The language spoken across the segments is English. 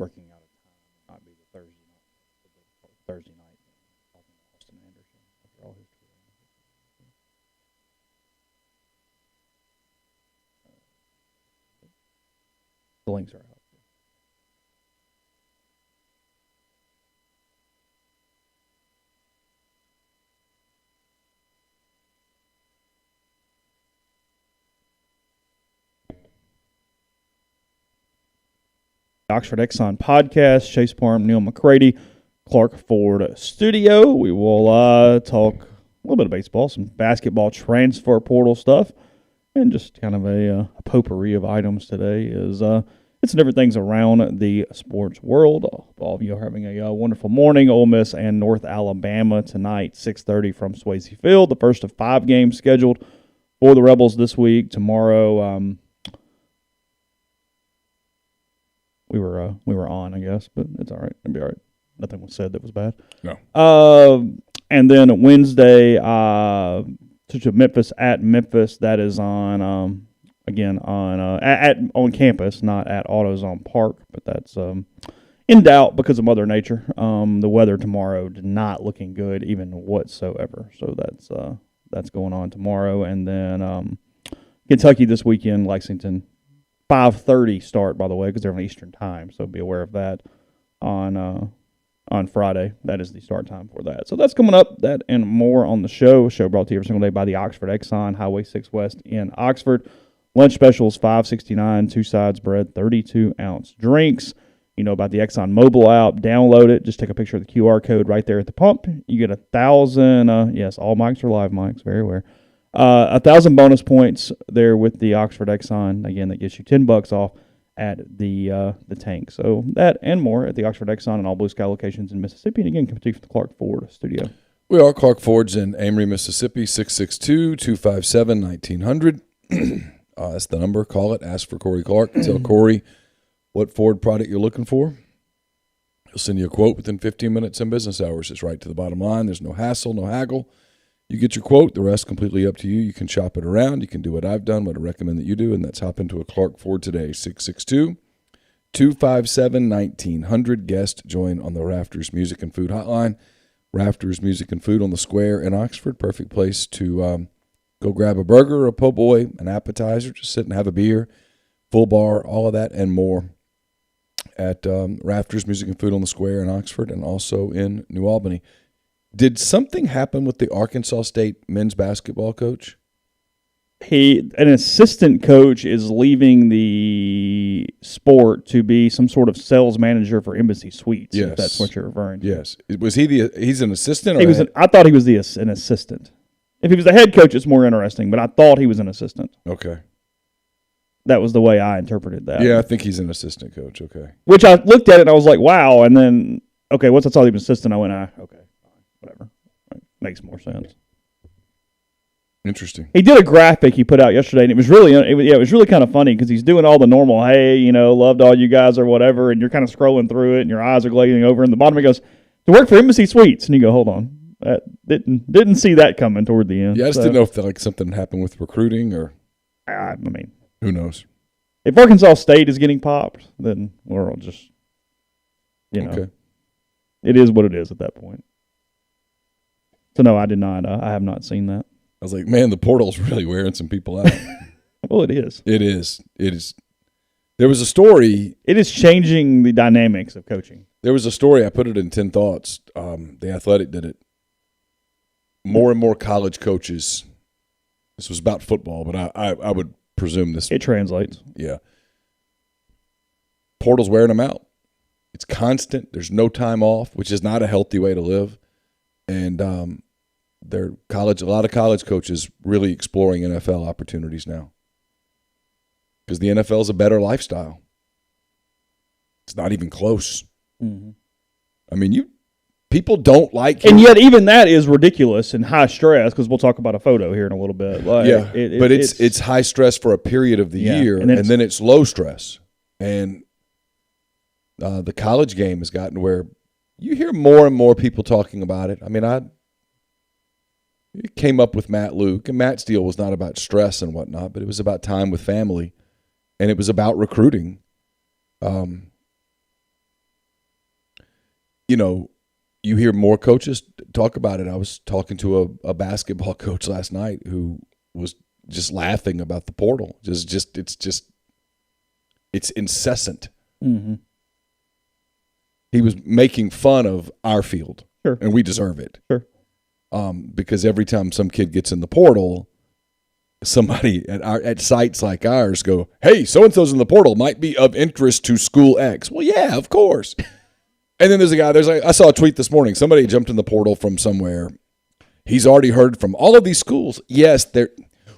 working out of time. It might be the Thursday night. Talking to Austin Anderson after all his touring. The links are out. Oxford Exxon Podcast, Chase Parham, Neal, McCready, Clark Ford Studio. We will talk a little bit of baseball, some basketball transfer portal stuff, and just kind of a potpourri of items today. It's different things around the sports world. All of you are having a wonderful morning. Ole Miss and North Alabama tonight, 6:30 from Swayze Field. The first of 5 games scheduled for the Rebels this week. Tomorrow, we were on, I guess, but it's all right. It'll be all right. Nothing was said that was bad. No. And then Wednesday, to Memphis at Memphis. That is on again on campus, not at AutoZone Park, but that's in doubt because of Mother Nature. The weather tomorrow did not looking good even whatsoever. So that's going on tomorrow, and then Kentucky this weekend, Lexington. 5:30 start, by the way, because they're on Eastern time, so be aware of that on Friday. That is the start time for that. So that's coming up. That and more on the show. Show brought to you every single day by the Oxford Exxon, Highway 6 West in Oxford. Lunch specials, $5.69, 2 sides bread, 32-ounce drinks. You know about the Exxon mobile app. Download it. Just take a picture of the QR code right there at the pump. You get 1,000. Yes, all mics are live mics. Very aware. 1,000 bonus points there with the Oxford Exxon. Again, that gets you $10 off at the tank. So that and more at the Oxford Exxon and all Blue Sky locations in Mississippi. And again, come to you from the Clark Ford Studio. We are Clark Ford's in Amory, Mississippi, 662-257-1900. That's the number. Call it. Ask for Corey Clark. Tell Corey what Ford product you're looking for. He'll send you a quote within 15 minutes in business hours. It's right to the bottom line. There's no hassle, no haggle. You get your quote, the rest completely up to you. You can shop it around. You can do what I've done, what I recommend that you do, and that's hop into a Clark Ford today, 662-257-1900. Guest join on the Rafters Music and Food Hotline. Rafters Music and Food on the Square in Oxford. Perfect place to go grab a burger, a po' boy, an appetizer, just sit and have a beer, full bar, all of that and more at Rafters Music and Food on the Square in Oxford and also in New Albany. Did something happen with the Arkansas State men's basketball coach? An assistant coach is leaving the sport to be some sort of sales manager for Embassy Suites. Yes. If that's what you're referring to. Yes. Was he's an assistant? Or I thought he was an assistant. If he was the head coach, it's more interesting, but I thought he was an assistant. Okay. That was the way I interpreted that. Yeah, I think he's an assistant coach. Okay. Which I looked at it and I was like, wow. And then, okay, once I saw he was an assistant, I went, okay. Whatever. Makes more sense. Interesting. He did a graphic he put out yesterday, and it was really kind of funny because he's doing all the normal, hey, loved all you guys or whatever, and you're kind of scrolling through it, and your eyes are glazing over, and the bottom it goes, to work for Embassy Suites, and you go, hold on, that didn't see that coming toward the end. Yeah, I just didn't know if something happened with recruiting or. I mean, who knows? If Arkansas State is getting popped, then we're all just, okay. It is what it is at that point. So, no, I did not. I have not seen that. I was like, man, the portal's really wearing some people out. Well, it is. It is. There was a story. It is changing the dynamics of coaching. There was a story. I put it in 10 Thoughts. The Athletic did it. More and more college coaches. This was about football, but I would presume this. It translates. Yeah. Portal's wearing them out. It's constant. There's no time off, which is not a healthy way to live. And a lot of college coaches really exploring NFL opportunities now because the NFL is a better lifestyle. It's not even close. Mm-hmm. I mean, people don't like and yet even that is ridiculous and high stress because we'll talk about a photo here in a little bit. But it's high stress for a period of the year, and then it's low stress. And the college game has gotten where you hear more and more people talking about it. I mean, it came up with Matt Luke, and Matt's deal was not about stress and whatnot, but it was about time with family, and it was about recruiting. you hear more coaches talk about it. I was talking to a basketball coach last night who was just laughing about the portal. It's incessant. Mm-hmm. He was making fun of our field, sure, and we deserve it. Sure, because every time some kid gets in the portal, somebody at sites like ours go, "Hey, so and so's in the portal, might be of interest to school X." Well, yeah, of course. And then there's a guy. I saw a tweet this morning. Somebody jumped in the portal from somewhere. He's already heard from all of these schools. Yes,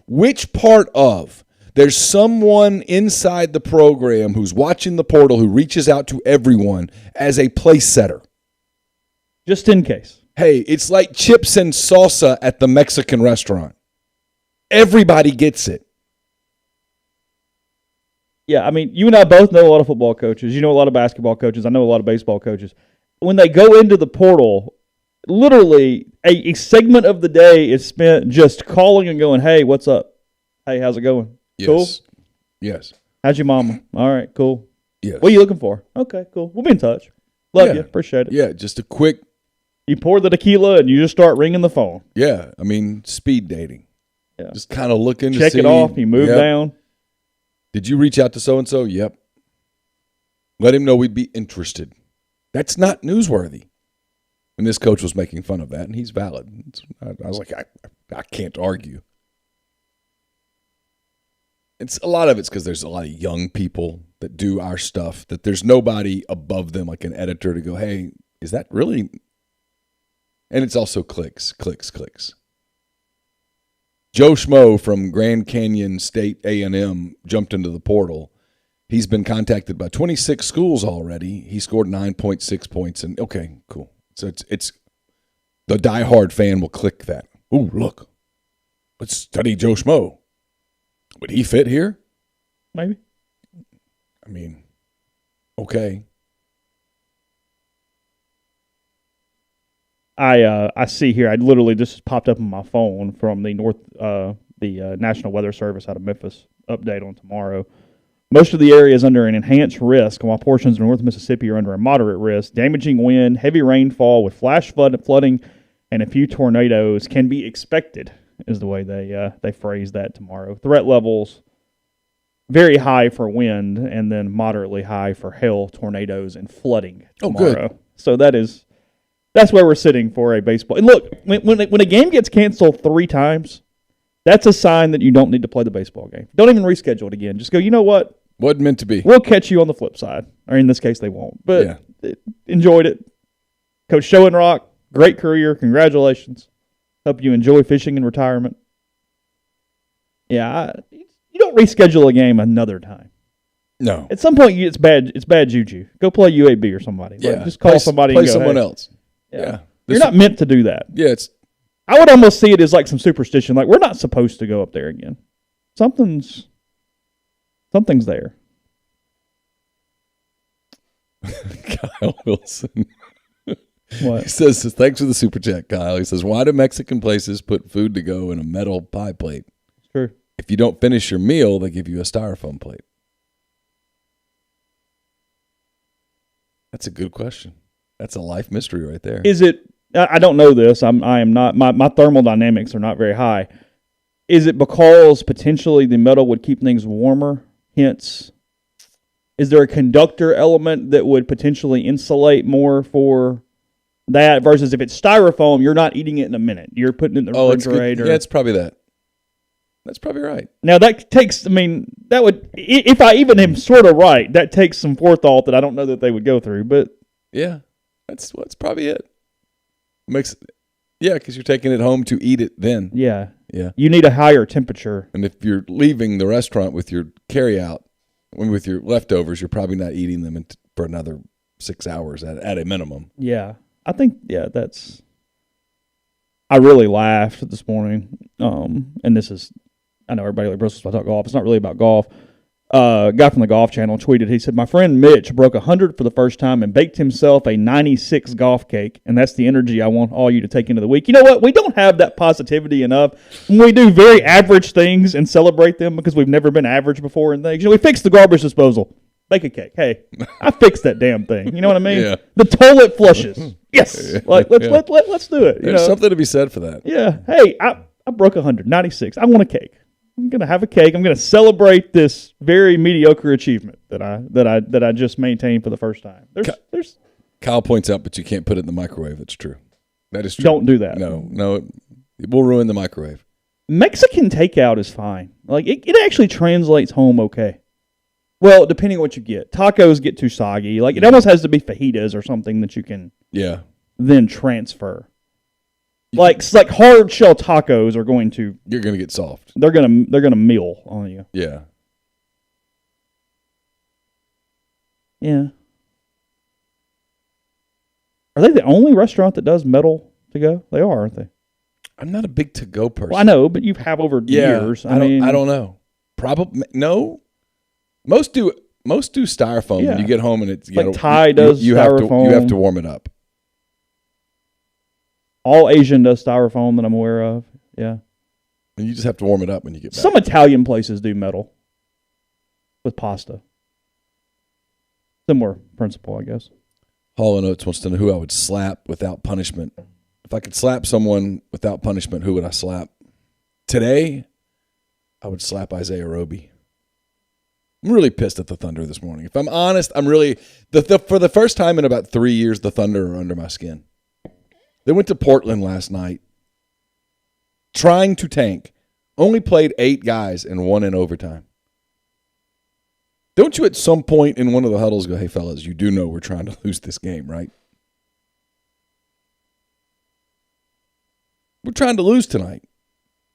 which part of? There's someone inside the program who's watching the portal who reaches out to everyone as a place setter. Just in case. Hey, it's like chips and salsa at the Mexican restaurant. Everybody gets it. Yeah, I mean, you and I both know a lot of football coaches. You know a lot of basketball coaches. I know a lot of baseball coaches. When they go into the portal, literally a segment of the day is spent just calling and going, "Hey, what's up? Hey, how's it going? Yes. Cool? Yes. How's your mama? All right, cool. Yes. What are you looking for? Okay, cool. We'll be in touch. Love you. Appreciate it." Yeah, just a quick. You pour the tequila and you just start ringing the phone. Yeah, I mean, speed dating. Yeah. Just kind of looking Check to see. it off. You move down. Did you reach out to so-and-so? Yep. Let him know we'd be interested. That's not newsworthy. And this coach was making fun of that, and he's valid. I was like, I can't argue. A lot of it's because there's a lot of young people that do our stuff, that there's nobody above them, like an editor, to go, "Hey, is that really?" And it's also clicks. Joe Schmo from Grand Canyon State A&M jumped into the portal. He's been contacted by 26 schools already. He scored 9.6 points. And okay, cool. So it's the diehard fan will click that. Ooh, look. Let's study Joe Schmo. Would he fit here? Maybe. I mean, okay. I see here. I literally just popped up on my phone from the National Weather Service out of Memphis update on tomorrow. Most of the area is under an enhanced risk, while portions of North Mississippi are under a moderate risk. Damaging wind, heavy rainfall with flash flooding, and a few tornadoes can be expected, is the way they phrase that tomorrow. Threat levels very high for wind, and then moderately high for hail, tornadoes, and flooding tomorrow. Good. So that's where we're sitting for a baseball. And look, when a game gets canceled 3 times, that's a sign that you don't need to play the baseball game. Don't even reschedule it again. Just go, you know what? Wasn't meant to be. We'll catch you on the flip side. Or in this case, they won't. But enjoyed it. Coach Schoenrock, great career. Congratulations. Hope you enjoy fishing in retirement. Yeah, you don't reschedule a game another time. No. At some point, it's bad juju. Go play UAB or somebody. Yeah. Like, just call somebody and play go, someone hey. else. Yeah. You're not meant to do that. Yeah, I would almost see it as like some superstition. Like, we're not supposed to go up there again. Something's there. Kyle Wilson. What? He says, thanks for the super chat, Kyle. He says, why do Mexican places put food to go in a metal pie plate? True. If you don't finish your meal, they give you a styrofoam plate. That's a good question. That's a life mystery right there. Is it? I don't know this. I am not. My thermodynamics are not very high. Is it because potentially the metal would keep things warmer? Hence, is there a conductor element that would potentially insulate more for that versus if it's styrofoam, you're not eating it in a minute. You're putting it in the refrigerator. Yeah, it's probably that. That's probably right. Now that takes. I mean, that would. If I even am sort of right, that takes some forethought that I don't know that they would go through. But yeah, that's probably it. Because you're taking it home to eat it then. Yeah. Yeah. You need a higher temperature. And if you're leaving the restaurant with your carryout, with your leftovers, you're probably not eating them for another 6 hours at a minimum. Yeah. I think, that's... I really laughed this morning. And this is... I know everybody like Brussels about golf. It's not really about golf. A guy from the Golf Channel tweeted, he said, my friend Mitch broke 100 for the first time and baked himself a 96 golf cake, and that's the energy I want all you to take into the week. You know what? We don't have that positivity enough. When we do very average things and celebrate them because we've never been average before in things. We fixed the garbage disposal. bake a cake. Hey, I fixed that damn thing. You know what I mean? Yeah. The toilet flushes. Yes. Like let's do it. There's something to be said for that. Yeah. Hey, I broke 196. I want a cake. I'm gonna have a cake. I'm gonna celebrate this very mediocre achievement that I just maintained for the first time. There's Kyle points out, but you can't put it in the microwave. It's true. That is true. Don't do that. No, it will ruin the microwave. Mexican takeout is fine. Like it actually translates home okay. Well, depending on what you get. Tacos get too soggy. Like it almost has to be fajitas or something that you can then transfer. Like hard shell tacos are going to You're going to get soft. They're gonna meal on you. Yeah. Yeah. Are they the only restaurant that does metal to go? They are, aren't they? I'm not a big to go person. Well, I know, but you have over years. I don't know. Probably no. Most do styrofoam when you get home and it's Thai does styrofoam. You have to warm it up. All Asian does styrofoam that I'm aware of. Yeah. And you just have to warm it up when you get back. Some Italian places do metal with pasta. Similar principle, I guess. Hall & Oates wants to know who I would slap without punishment. If I could slap someone without punishment, who would I slap? Today, I would slap Isaiah Roby. I'm really pissed at the Thunder this morning. If I'm honest, I'm really for the first time in about 3 years, the Thunder are under my skin. They went to Portland last night, trying to tank. Only played 8 guys and won in overtime. Don't you at some point in one of the huddles go, hey, fellas, you do know we're trying to lose this game, right? We're trying to lose tonight.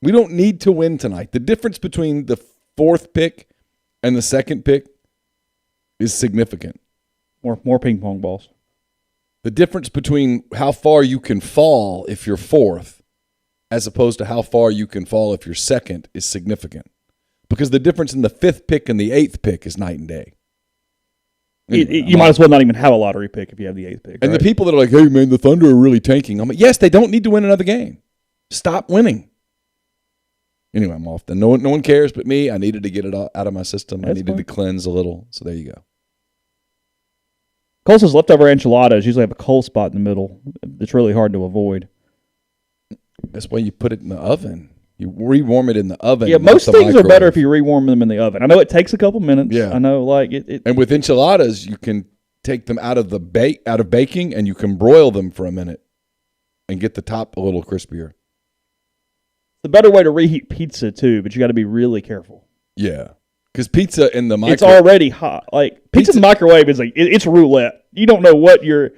We don't need to win tonight. The difference between the 4th pick and the 2nd pick is significant. More ping pong balls. The difference between how far you can fall if you're 4th as opposed to how far you can fall if you're 2nd is significant. Because the difference in the 5th pick and the 8th pick is night and day. Anyway, you might as well not even have a lottery pick if you have the 8th pick. And right? the people that are like, hey, man, the Thunder are really tanking. I'm like, yes, they don't need to win another game. Stop winning. Anyway, I'm off. No one cares but me. I needed to get it out of my system. I needed to cleanse a little. So there you go. Cole's leftover enchiladas usually have a cold spot in the middle. It's really hard to avoid. That's why you put it in the oven. You rewarm it in the oven. Yeah, most things are better if you rewarm them in the oven. I know it takes a couple minutes. Yeah. I know, like it. And with enchiladas, you can take them out of baking and you can broil them for a minute and get the top a little crispier. The better way to reheat pizza too, but you got to be really careful. Yeah, because pizza in the microwave, it's already hot. Like pizza in the microwave is like it's roulette. You don't know what you're.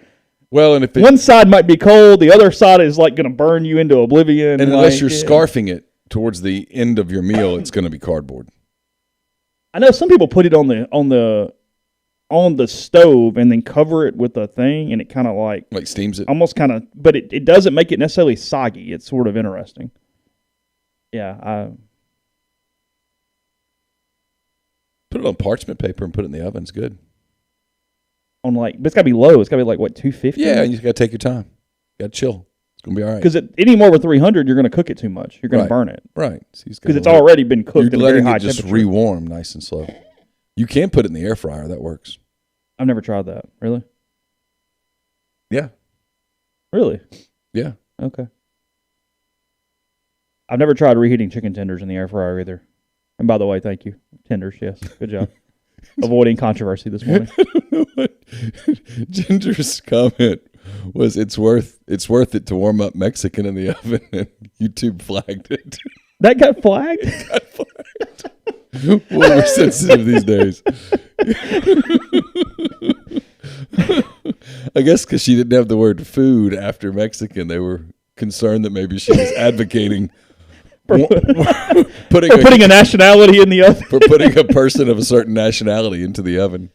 Well, and if one side might be cold, the other side is like going to burn you into oblivion. And unless you're scarfing it towards the end of your meal, it's going to be cardboard. I know some people put it on the stove and then cover it with a thing, and it kind of like steams it, almost kind of. But it doesn't make it necessarily soggy. It's sort of interesting. Yeah, put it on parchment paper and put it in the oven. It's good. But it's got to be low. It's got to be like, what, 250? Yeah, and you got to take your time. You got to chill. It's going to be all right. Because any more with 300, you're going to cook it too much. You're going to burn it. Right. Because it's already been cooked at a very high temperature. Just rewarm nice and slow. You can put it in the air fryer. That works. I've never tried that. Really? Yeah. Really? Yeah. Okay. I've never tried reheating chicken tenders in the air fryer either. And by the way, thank you. Tenders, yes. Good job. Avoiding controversy this morning. I don't know what Ginger's comment was. It's worth it to warm up Mexican in the oven, and YouTube flagged it. That got flagged? It got flagged. Well, we're sensitive these days. I guess because she didn't have the word food after Mexican, they were concerned that maybe she was advocating putting a nationality in the oven. For putting a person of a certain nationality into the oven.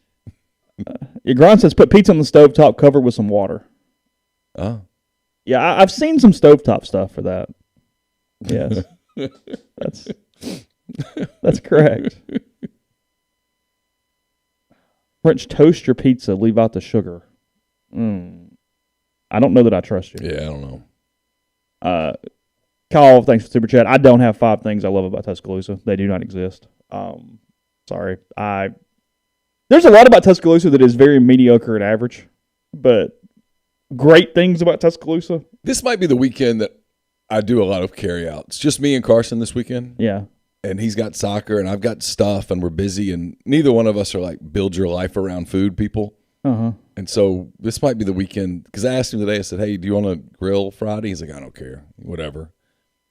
Your Gron says put pizza on the stovetop covered with some water. Oh. Yeah, I've seen some stovetop stuff for that. Yes. That's correct. French toast your pizza, leave out the sugar. I don't know that I trust you. Yeah, I don't know. Kyle, thanks for Super Chat. I don't have 5 things I love about Tuscaloosa. They do not exist. Sorry. There's a lot about Tuscaloosa that is very mediocre and average, but great things about Tuscaloosa. This might be the weekend that I do a lot of carryouts. Just me and Carson this weekend. Yeah. And he's got soccer, and I've got stuff, and we're busy, and neither one of us are like build your life around food people. Uh-huh. And so this might be the weekend, because I asked him today, I said, hey, do you want to grill Friday? He's like, I don't care, whatever.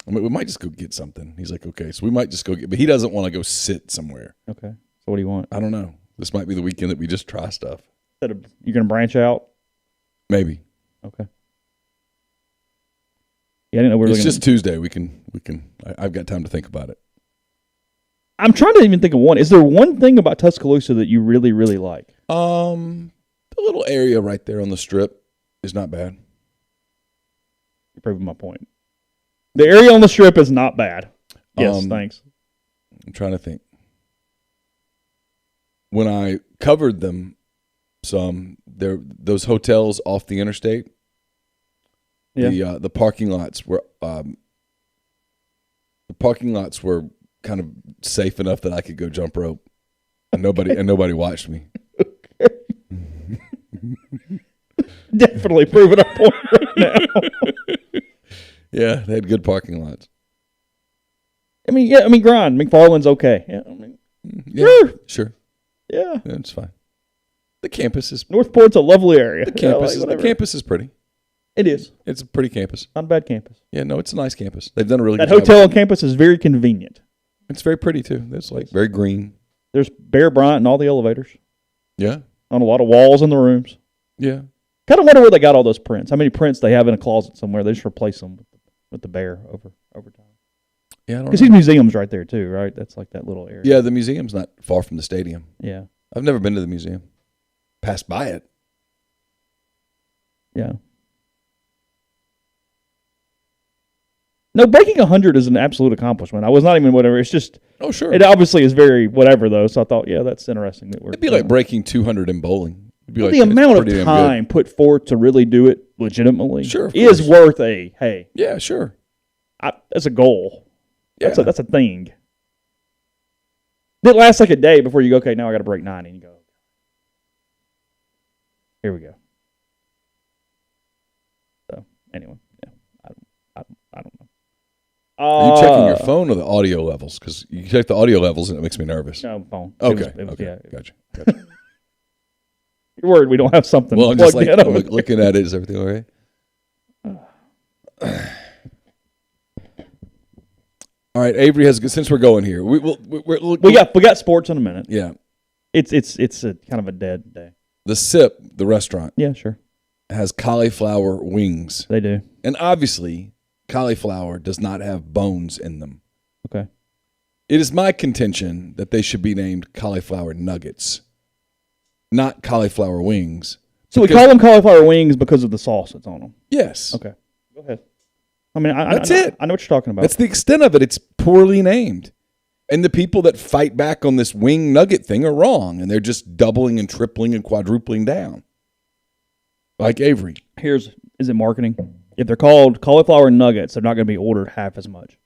I mean, we might just go get something. He's like, okay, so we might just go get, but he doesn't want to go sit somewhere. Okay. So what do you want? I don't know. This might be the weekend that we just try stuff. You're going to branch out? Maybe. Okay. Yeah, I didn't know we were It's just Tuesday. I've got time to think about it. I'm trying to even think of one. Is there one thing about Tuscaloosa that you really, really like? The little area right there on the strip is not bad. You're proving my point. The area on the strip is not bad. Yes, thanks. I'm trying to think. When I covered them those hotels off the interstate, the parking lots were kind of safe enough that I could go jump rope, and nobody watched me. Definitely proving our point right now. Yeah, they had good parking lots. Grind. McFarland's okay. Yeah, sure. Yeah, it's fine. The campus is Northport's a lovely area. The campus is pretty. It is. It's a pretty campus. Not a bad campus. Yeah, no, it's a nice campus. They've done a really good job. That hotel on campus is very convenient. It's very pretty too. It's like very green. There's Bear Bryant in all the elevators. Yeah. On a lot of walls in the rooms. Yeah. Kind of wonder where they got all those prints. How many prints they have in a closet somewhere? They just replace them with the bear over time. Yeah, I don't know. Because his museum's right there too, right? That's like that little area. Yeah, the museum's not far from the stadium. Yeah. I've never been to the museum. Passed by it. Yeah. No, breaking 100 is an absolute accomplishment. I was not even whatever. It's just. Oh, sure. It obviously is very whatever, though. So I thought, yeah, that's interesting. It'd be like breaking 200 in bowling. It'd be the amount of time put forth to really do it legitimately is worth a, hey. Yeah, sure. That's a goal. Yeah. That's a thing. It lasts like a day before you go, okay, now I got to break 90. And you go, here we go. So, anyway, yeah. I don't know. Are you checking your phone or the audio levels? Because you check the audio levels and it makes me nervous. No, phone. Okay. Yeah, Gotcha. You're worried we don't have something. Well, I'm just like looking at it. Is everything all right? All right, Avery has. Since we're going here, we got sports in a minute. Yeah, it's a kind of a dead day. The Sip, the restaurant. Yeah, sure. Has cauliflower wings. They do, and obviously, cauliflower does not have bones in them. Okay. It is my contention that they should be named cauliflower nuggets, not cauliflower wings. So we call them cauliflower wings because of the sauce that's on them? Yes. Okay. Go ahead. I mean, that's it. I know what you're talking about. That's the extent of it. It's poorly named. And the people that fight back on this wing nugget thing are wrong, and they're just doubling and tripling and quadrupling down. Like Avery. Is it marketing? If they're called cauliflower nuggets, they're not going to be ordered half as much.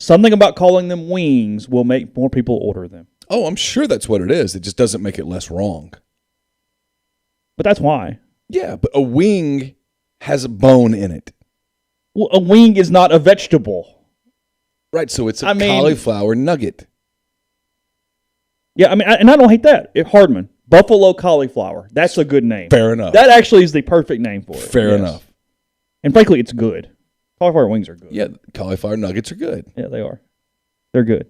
Something about calling them wings will make more people order them. Oh, I'm sure that's what it is. It just doesn't make it less wrong. But that's why. Yeah, but a wing has a bone in it. Well, a wing is not a vegetable. Right, so it's a cauliflower nugget. Yeah, and I don't hate that. Hardman, buffalo cauliflower. That's a good name. Fair enough. That actually is the perfect name for it. Fair enough. And frankly, it's good. Cauliflower wings are good. Yeah, cauliflower nuggets are good. Yeah, they are. They're good.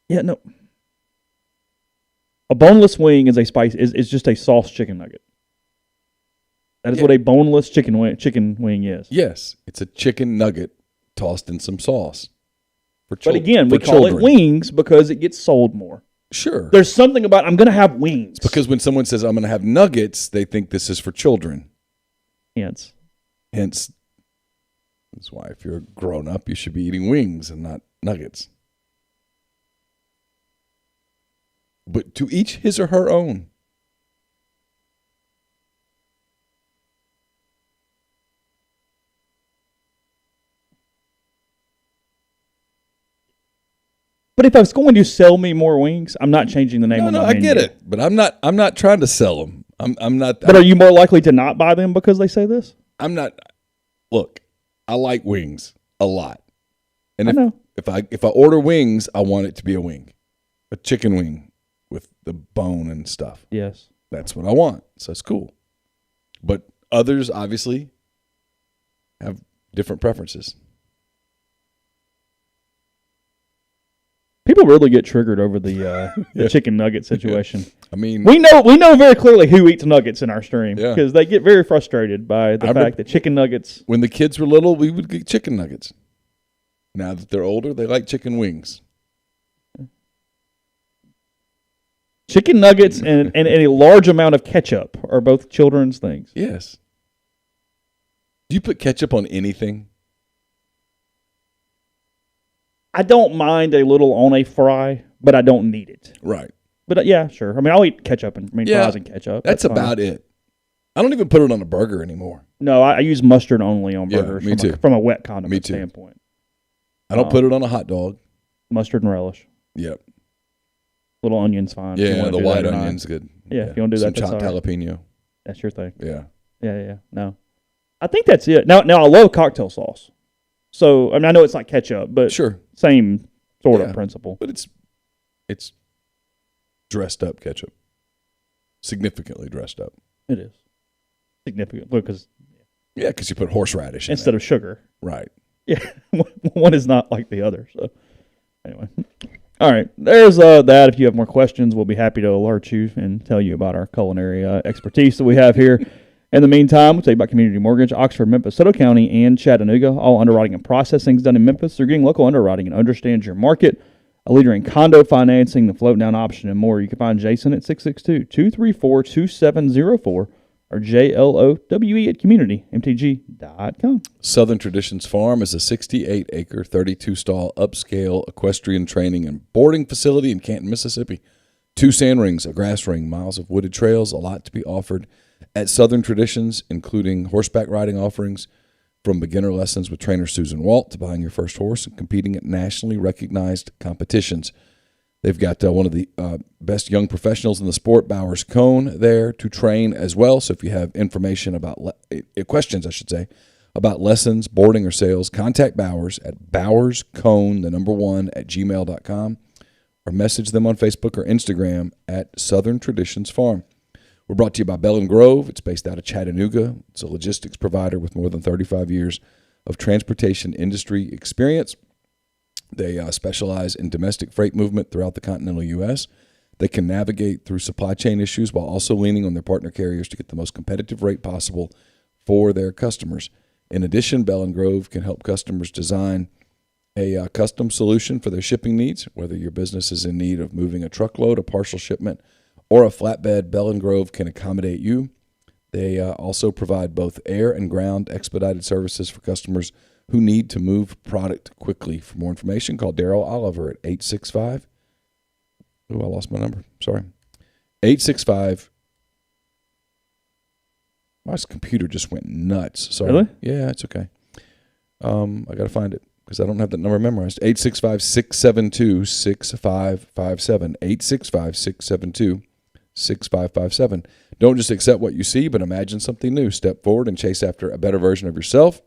Yeah, no. A boneless wing is is just a sauce chicken nugget. That is what a boneless chicken wing is. Yes, it's a chicken nugget tossed in some sauce. But again, we call it wings because it gets sold more. Sure. There's something about I'm going to have wings. It's because when someone says I'm going to have nuggets, they think this is for children. Hence, that's why if you're a grown up, you should be eating wings and not nuggets. But to each his or her own. But if I was going to sell me more wings, I'm not changing the name on my menu. I get it, but I'm not trying to sell them. I'm not. But are you more likely to not buy them because they say this? I'm not. Look, I like wings a lot, and I know. if I order wings, I want it to be a wing, a chicken wing with the bone and stuff. Yes, that's what I want. So it's cool. But others obviously have different preferences. People really get triggered over the chicken nugget situation. I mean, we know very clearly who eats nuggets in our stream Yeah. because they get very frustrated by the fact that chicken nuggets. when the kids were little, we would get chicken nuggets. Now that they're older, they like chicken wings. Chicken nuggets and a large amount of ketchup are both children's things. Yes. Do you put ketchup on anything? I don't mind a little on a fry, but I don't need it. Right. But yeah, sure. I mean, I'll eat ketchup and fries and ketchup. That's about it. I don't even put it on a burger anymore. No, I use mustard only on Yeah, burgers me too. From a wet condiment Me too. standpoint. I don't put it on a hot dog. Mustard and relish. Yep. Little onion's fine. if you Yeah, wanna the do that white or not. onion's good. Yeah, if you want to do Some that, that's chopped all right. jalapeno. That's your thing. Yeah. Yeah. No, I think that's it. Now I love cocktail sauce. So I mean, I know it's not ketchup, but Sure. same sort Yeah. of principle. But it's dressed up ketchup. Significantly dressed up. It is significant because Yeah, because you put horseradish in instead of sugar. Right. Yeah, one is not like the other. So anyway, all right. There's that. If you have more questions, we'll be happy to alert you and tell you about our culinary expertise that we have here. In the meantime, we'll tell you about Community Mortgage, Oxford, Memphis, Soto County, and Chattanooga. All underwriting and processing is done in Memphis. They're getting local underwriting and understands your market. A leader in condo financing, the float down option, and more. You can find Jason at 662-234-2704 or JLOWE at communitymtg.com. Southern Traditions Farm is a 68-acre, 32-stall upscale equestrian training and boarding facility in Canton, Mississippi. 2 sand rings, a grass ring, miles of wooded trails, a lot to be offered at Southern Traditions, including horseback riding offerings, from beginner lessons with trainer Susan Walt to buying your first horse and competing at nationally recognized competitions. They've got one of the best young professionals in the sport, Bowers Cone, there to train as well. So if you have information about questions, I should say, about lessons, boarding, or sales, contact Bowers at bowerscone1@gmail.com or message them on Facebook or Instagram at Southern Traditions Farm. We're brought to you by Bell and Grove. It's based out of Chattanooga. It's a logistics provider with more than 35 years of transportation industry experience. They specialize in domestic freight movement throughout the continental U.S. They can navigate through supply chain issues while also leaning on their partner carriers to get the most competitive rate possible for their customers. In addition, Bell and Grove can help customers design a custom solution for their shipping needs, whether your business is in need of moving a truckload, a partial shipment, or a flatbed. Bell and Grove can accommodate you. They also provide both air and ground expedited services for customers who need to move product quickly. For more information, call Daryl Oliver at 865. Oh, I lost my number. Sorry. 865. My computer just went nuts. Sorry. Really? Yeah, it's okay. I got to find it because I don't have that number memorized. 865-672-6557. 865-672-6557. Don't just accept what you see, but imagine something new. Step forward and chase after a better version of yourself.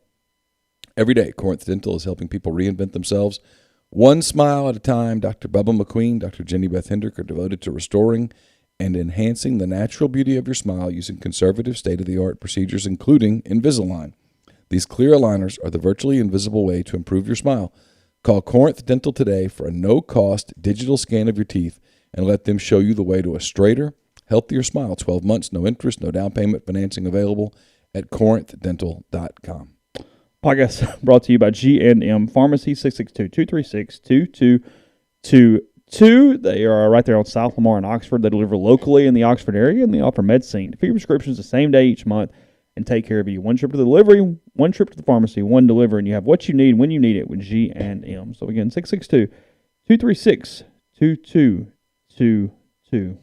Every day, Corinth Dental is helping people reinvent themselves one smile at a time. Dr. Bubba McQueen, Dr. Jenny Beth Hendrick are devoted to restoring and enhancing the natural beauty of your smile using conservative, state-of-the-art procedures, including Invisalign. These clear aligners are the virtually invisible way to improve your smile. Call Corinth Dental today for a no-cost digital scan of your teeth and let them show you the way to a straighter, healthier smile. 12 months, no interest, no down payment, financing available at corinthdental.com. Podcast brought to you by G&M Pharmacy, 662-236-2222. They are right there on South Lamar in Oxford. They deliver locally in the Oxford area, and they offer medicine. Fill your prescriptions the same day each month and take care of you. One trip to the delivery, one trip to the pharmacy, one delivery, and you have what you need when you need it with G&M. So again, 662-236-2222.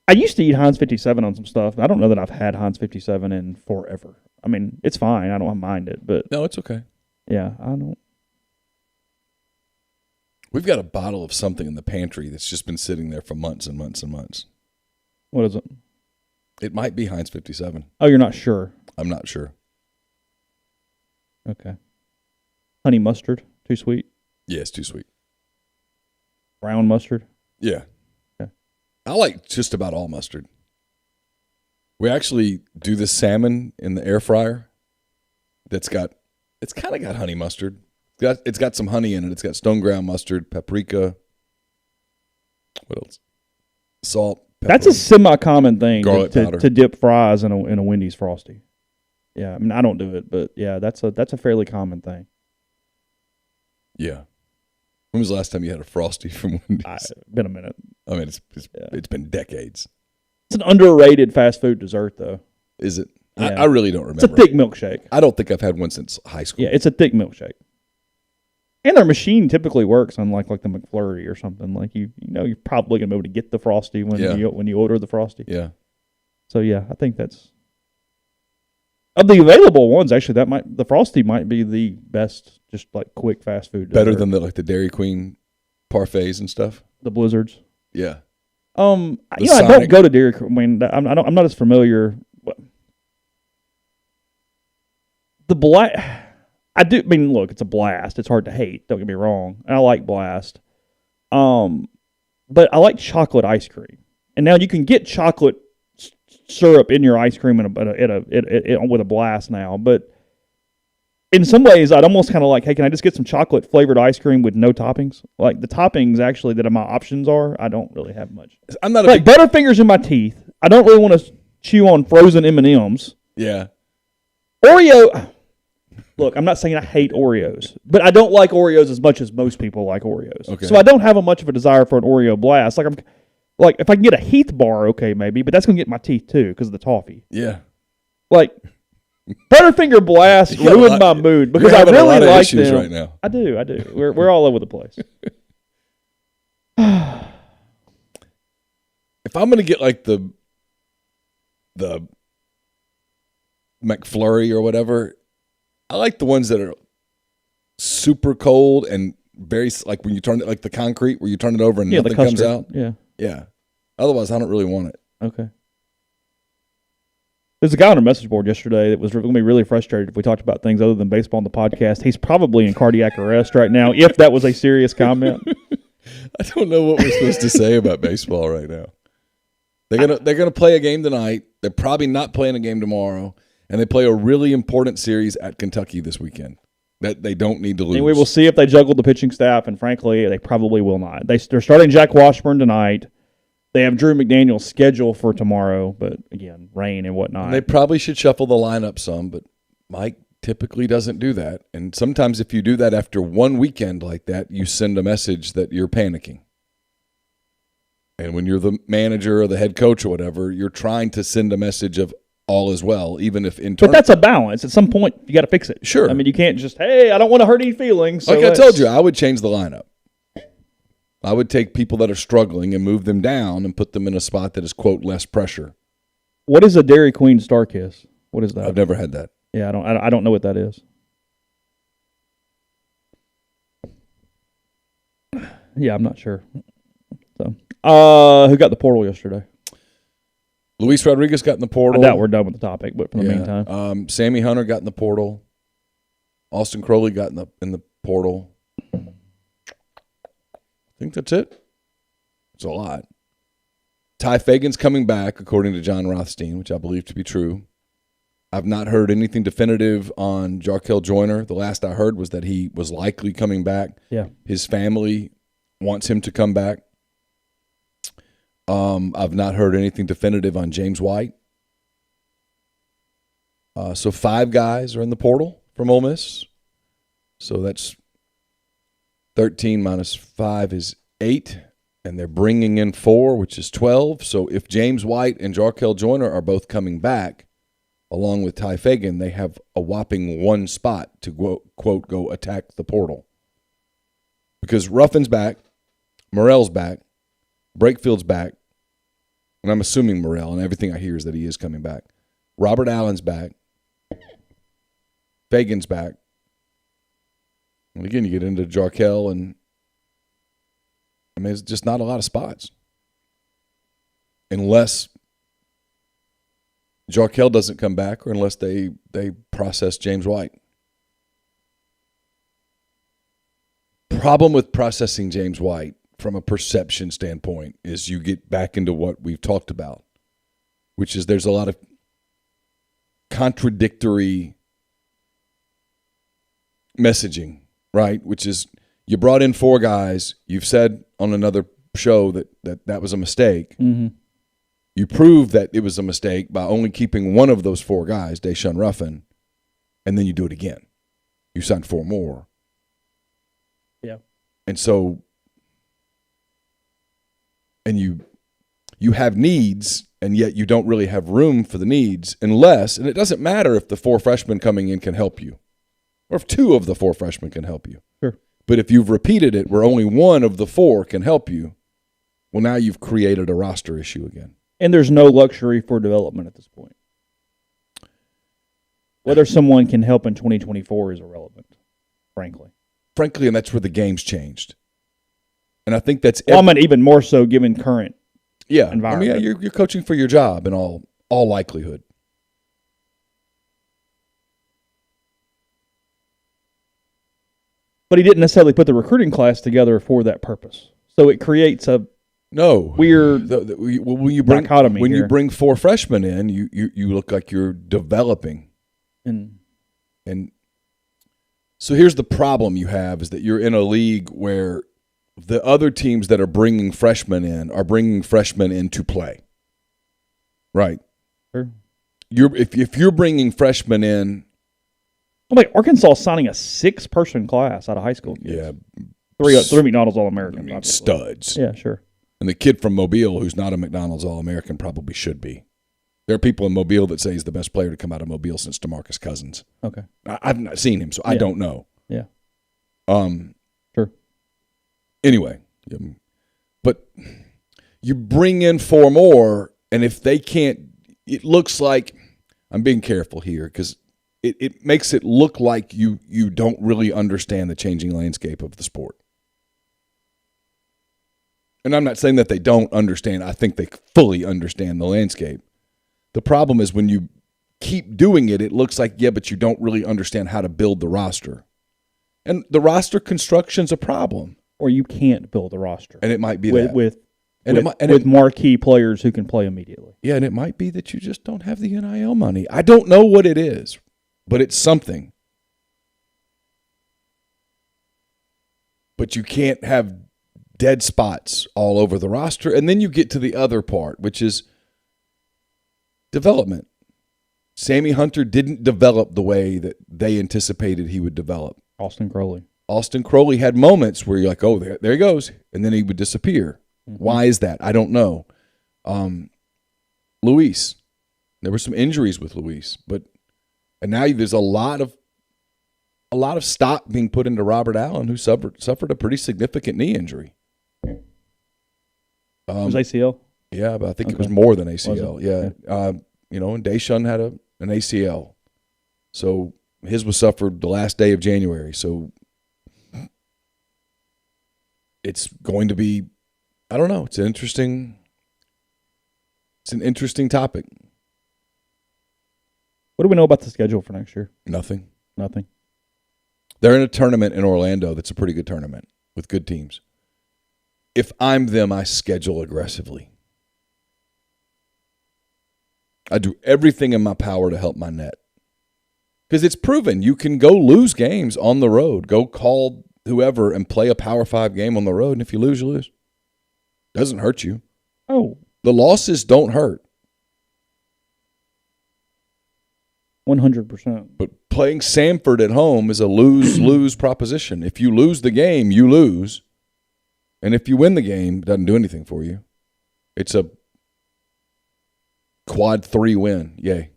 I used to eat Heinz 57 on some stuff. I don't know that I've had Heinz 57 in forever. I mean, it's fine. I don't mind it, but No, it's okay. yeah, I don't. We've got a bottle of something in the pantry that's just been sitting there for months and months and months. What is it? It might be Heinz 57. Oh, you're not sure? I'm not sure. Okay. Honey mustard, too sweet. Yeah, it's too sweet. Brown mustard. Yeah. Okay. I like just about all mustard. We actually do the salmon in the air fryer. It's kind of got honey mustard. It's got some honey in it. It's got stone ground mustard, paprika. What else? Salt. Pepper, that's a semi-common thing garlic powder. to dip fries in a Wendy's Frosty. Yeah, I mean I don't do it, but yeah, that's a fairly common thing. Yeah. When was the last time you had a Frosty from Wendy's? Been a minute. I mean, it's been decades. It's an underrated fast food dessert, though. Is it? Yeah. I really don't remember. It's a thick milkshake. I don't think I've had one since high school. Yeah, it's a thick milkshake. And their machine typically works, unlike like the McFlurry or something. Like you're probably gonna be able to get the Frosty when you order the Frosty. Yeah. So yeah, I think that's of the available ones. Actually, the Frosty might be the best, just like quick fast food. Better dessert. than the Dairy Queen parfaits and stuff. The Blizzards. Yeah. I don't go to Dairy Queen. I mean, I'm not as familiar. The black. I do. I mean, look, it's a blast. It's hard to hate. Don't get me wrong. And I like blast. But I like chocolate ice cream. And now you can get chocolate syrup in your ice cream with a blast now. But in some ways, I'd almost kind of like, hey, can I just get some chocolate flavored ice cream with no toppings? Like the toppings actually that my options are, I don't really have much. I'm not like Butterfingers in my teeth. I don't really want to chew on frozen M&Ms. Yeah. Oreo. Look, I'm not saying I hate Oreos, but I don't like Oreos as much as most people like Oreos. Okay. So I don't have much of a desire for an Oreo blast. Like if I can get a Heath bar, okay, maybe, but that's gonna get my teeth too because of the toffee. Yeah. Like Butterfinger Blast ruined my mood because I really like them right now. I do. We're all over the place. If I'm gonna get like the McFlurry or whatever, I like the ones that are super cold and very like when you turn it like the concrete where you turn it over and nothing comes out. Yeah. Yeah. Otherwise, I don't really want it. Okay. There's a guy on our message board yesterday that was going to be really frustrated if we talked about things other than baseball on the podcast. He's probably in cardiac arrest right now, if that was a serious comment. I don't know what we're supposed to say about baseball right now. They're gonna play a game tonight. They're probably not playing a game tomorrow, and they play a really important series at Kentucky this weekend that they don't need to lose. And we will see if they juggle the pitching staff, and frankly, they probably will not. They're starting Jack Washburn tonight. They have Drew McDaniel's schedule for tomorrow, but again, rain and whatnot. And they probably should shuffle the lineup some, but Mike typically doesn't do that. And sometimes if you do that after one weekend like that, you send a message that you're panicking. And when you're the manager or the head coach or whatever, you're trying to send a message of all is well, even if But that's a balance. At some point, you got to fix it. Sure. I mean, you can't just, hey, I don't want to hurt any feelings. So like I told you, I would change the lineup. I would take people that are struggling and move them down and put them in a spot that is, quote, less pressure. What is a Dairy Queen Star Kiss? What is that? I've never had that. Yeah, I don't know what that is. Yeah, I'm not sure. So, who got the portal yesterday? Luis Rodriguez got in the portal. I doubt we're done with the topic, but for the meantime, Sammy Hunter got in the portal. Austin Crowley got in the portal. I think that's it. It's a lot. Ty Fagan's coming back, according to John Rothstein, which I believe to be true. I've not heard anything definitive on Jarkel Joyner. The last I heard was that he was likely coming back. Yeah. His family wants him to come back. I've not heard anything definitive on James White. So 5 guys are in the portal from Ole Miss. So that's 13 minus 5 is 8, and they're bringing in 4, which is 12. So if James White and Jarkel Joyner are both coming back, along with Ty Fagan, they have a whopping 1 spot to, quote, go attack the portal. Because Ruffin's back, Morrell's back, Breakfield's back, and I'm assuming Morrell, and everything I hear is that he is coming back. Robert Allen's back. Fagan's back. And again, you get into Jarkel and I mean, it's just not a lot of spots. Unless Jarkel doesn't come back or unless they process James White. Problem with processing James White from a perception standpoint is you get back into what we've talked about, which is there's a lot of contradictory messaging, right? Which is you brought in 4 guys. You've said on another show that was a mistake. Mm-hmm. You proved that it was a mistake by only keeping one of those 4 guys, Deshaun Ruffin, and then you do it again. You signed 4 more. Yeah. And so, and you have needs, and yet you don't really have room for the needs unless, and it doesn't matter if the 4 freshmen coming in can help you, or if 2 of the 4 freshmen can help you. Sure. But if you've repeated it where only 1 of the 4 can help you, well, now you've created a roster issue again. And there's no luxury for development at this point. Whether someone can help in 2024 is irrelevant, frankly. Frankly, and that's where the game's changed. And I think that's I mean, even more so given current environment. I mean, yeah, you're coaching for your job in all likelihood. But he didn't necessarily put the recruiting class together for that purpose. So it creates a weird when you dichotomy when here. you bring 4 freshmen in, you look like you're developing. And so here's the problem you have is that you're in a league where the other teams that are bringing freshmen in are bringing freshmen in to play. Right. Sure. If you're bringing freshmen in. Like Arkansas signing a 6-person class out of high school. Yeah. 3 McDonald's All-Americans. I mean, studs. Yeah, sure. And the kid from Mobile who's not a McDonald's All-American probably should be. There are people in Mobile that say he's the best player to come out of Mobile since DeMarcus Cousins. Okay. I've not seen him, so I don't know. Yeah. Sure. Anyway, but you bring in 4 more, and if they can't, it looks like, I'm being careful here because it makes it look like you don't really understand the changing landscape of the sport. And I'm not saying that they don't understand. I think they fully understand the landscape. The problem is when you keep doing it, it looks like, yeah, but you don't really understand how to build the roster. And the roster construction's a problem. Or you can't build a roster. And it might be with that. marquee players who can play immediately. Yeah, and it might be that you just don't have the NIL money. I don't know what it is, but it's something. But you can't have dead spots all over the roster. And then you get to the other part, which is development. Sammy Hunter didn't develop the way that they anticipated he would develop. Austin Crowley had moments where you're like, oh, there he goes, and then he would disappear. Mm-hmm. Why is that? I don't know. Luis, there were some injuries with Luis, and now there's a lot of stock being put into Robert Allen, who suffered a pretty significant knee injury. It was ACL? Yeah, but I think it was more than ACL. Yeah. And Deshaun had an ACL. So his was suffered the last day of January. So it's going to be, I don't know, it's an interesting topic. What do we know about the schedule for next year? Nothing. They're in a tournament in Orlando that's a pretty good tournament with good teams. If I'm them, I schedule aggressively. I do everything in my power to help my net. Because it's proven you can go lose games on the road. Go call whoever and play a Power 5 game on the road, and if you lose, you lose. Doesn't hurt you. Oh. The losses don't hurt. 100%. But playing Samford at home is a lose-lose proposition. If you lose the game, you lose. And if you win the game, it doesn't do anything for you. It's a quad 3 win. Yay.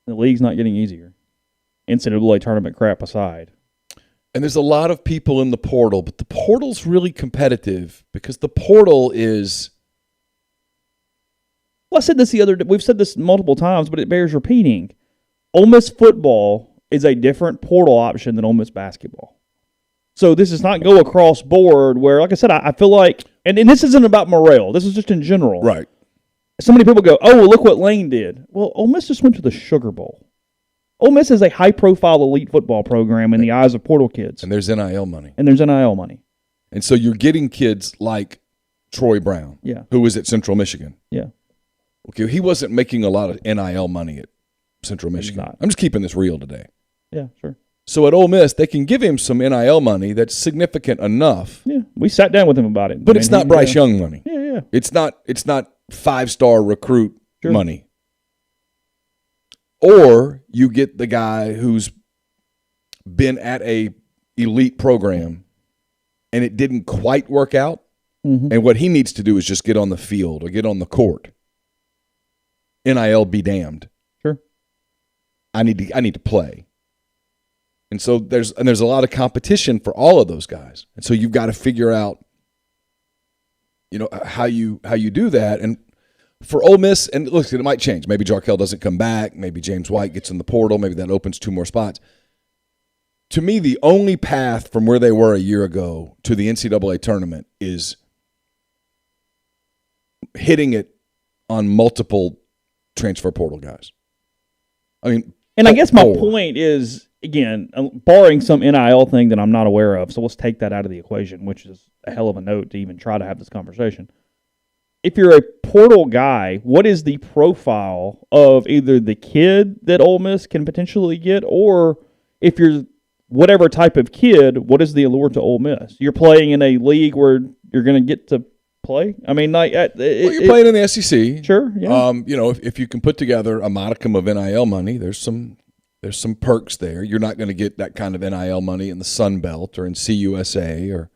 The league's not getting easier. NCAA tournament crap aside. And there's a lot of people in the portal, but the portal's really competitive because the portal is... Well, I said this the other day. We've said this multiple times, but it bears repeating. Ole Miss football is a different portal option than Ole Miss basketball. So this does not go across board where, like I said, I feel like, and this isn't about Morrell. This is just in general. Right. So many people go, oh, well, look what Lane did. Well, Ole Miss just went to the Sugar Bowl. Ole Miss is a high-profile elite football program in the eyes of portal kids. And there's NIL money. And so you're getting kids like Troy Brown, who was at Central Michigan. Yeah. Okay, he wasn't making a lot of NIL money at Central Michigan. I'm just keeping this real today. Yeah, sure. So at Ole Miss, they can give him some NIL money that's significant enough. Yeah, we sat down with him about it. But it's not Bryce Young money. Yeah. It's not 5-star recruit money. Or you get the guy who's been at a elite program and it didn't quite work out. Mm-hmm. And what he needs to do is just get on the field or get on the court. NIL be damned. Sure. I need to play. And so there's a lot of competition for all of those guys. And so you've got to figure out, how you do that. And for Ole Miss, and look, it might change. Maybe Jarkel doesn't come back. Maybe James White gets in the portal. Maybe that opens 2 more spots. To me, the only path from where they were a year ago to the NCAA tournament is hitting it on multiple transfer portal guys. I mean, and I guess my point is, again, barring some NIL thing that I'm not aware of, so let's take that out of the equation, which is a hell of a note to even try to have this conversation. If you're a portal guy, what is the profile of either the kid that Ole Miss can potentially get, or if you're whatever type of kid, what is the allure to Ole Miss? You're playing in a league where you're going to get to play? I mean, you're playing in the SEC. Sure, yeah. If you can put together a modicum of NIL money, there's some perks there. You're not going to get that kind of NIL money in the Sun Belt or in CUSA or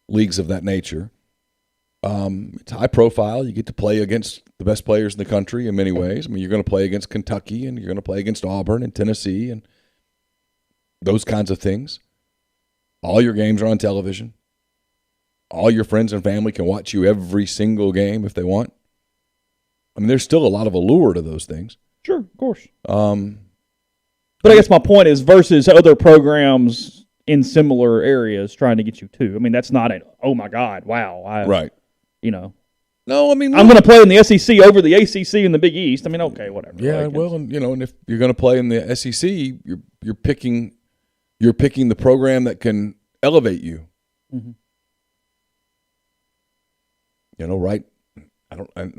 leagues of that nature. It's high profile. You get to play against the best players in the country in many ways. I mean, you're going to play against Kentucky and you're going to play against Auburn and Tennessee and those kinds of things. All your games are on television. All your friends and family can watch you every single game if they want. I mean, there's still a lot of allure to those things. Sure, of course. But I guess my point is versus other programs in similar areas trying to get you to. I mean, that's not oh my God, wow. Right. No, I mean, I'm going to play in the SEC over the ACC in the Big East. I mean, okay, whatever. Yeah, and if you're going to play in the SEC, you're picking the program that can elevate you. Mm-hmm.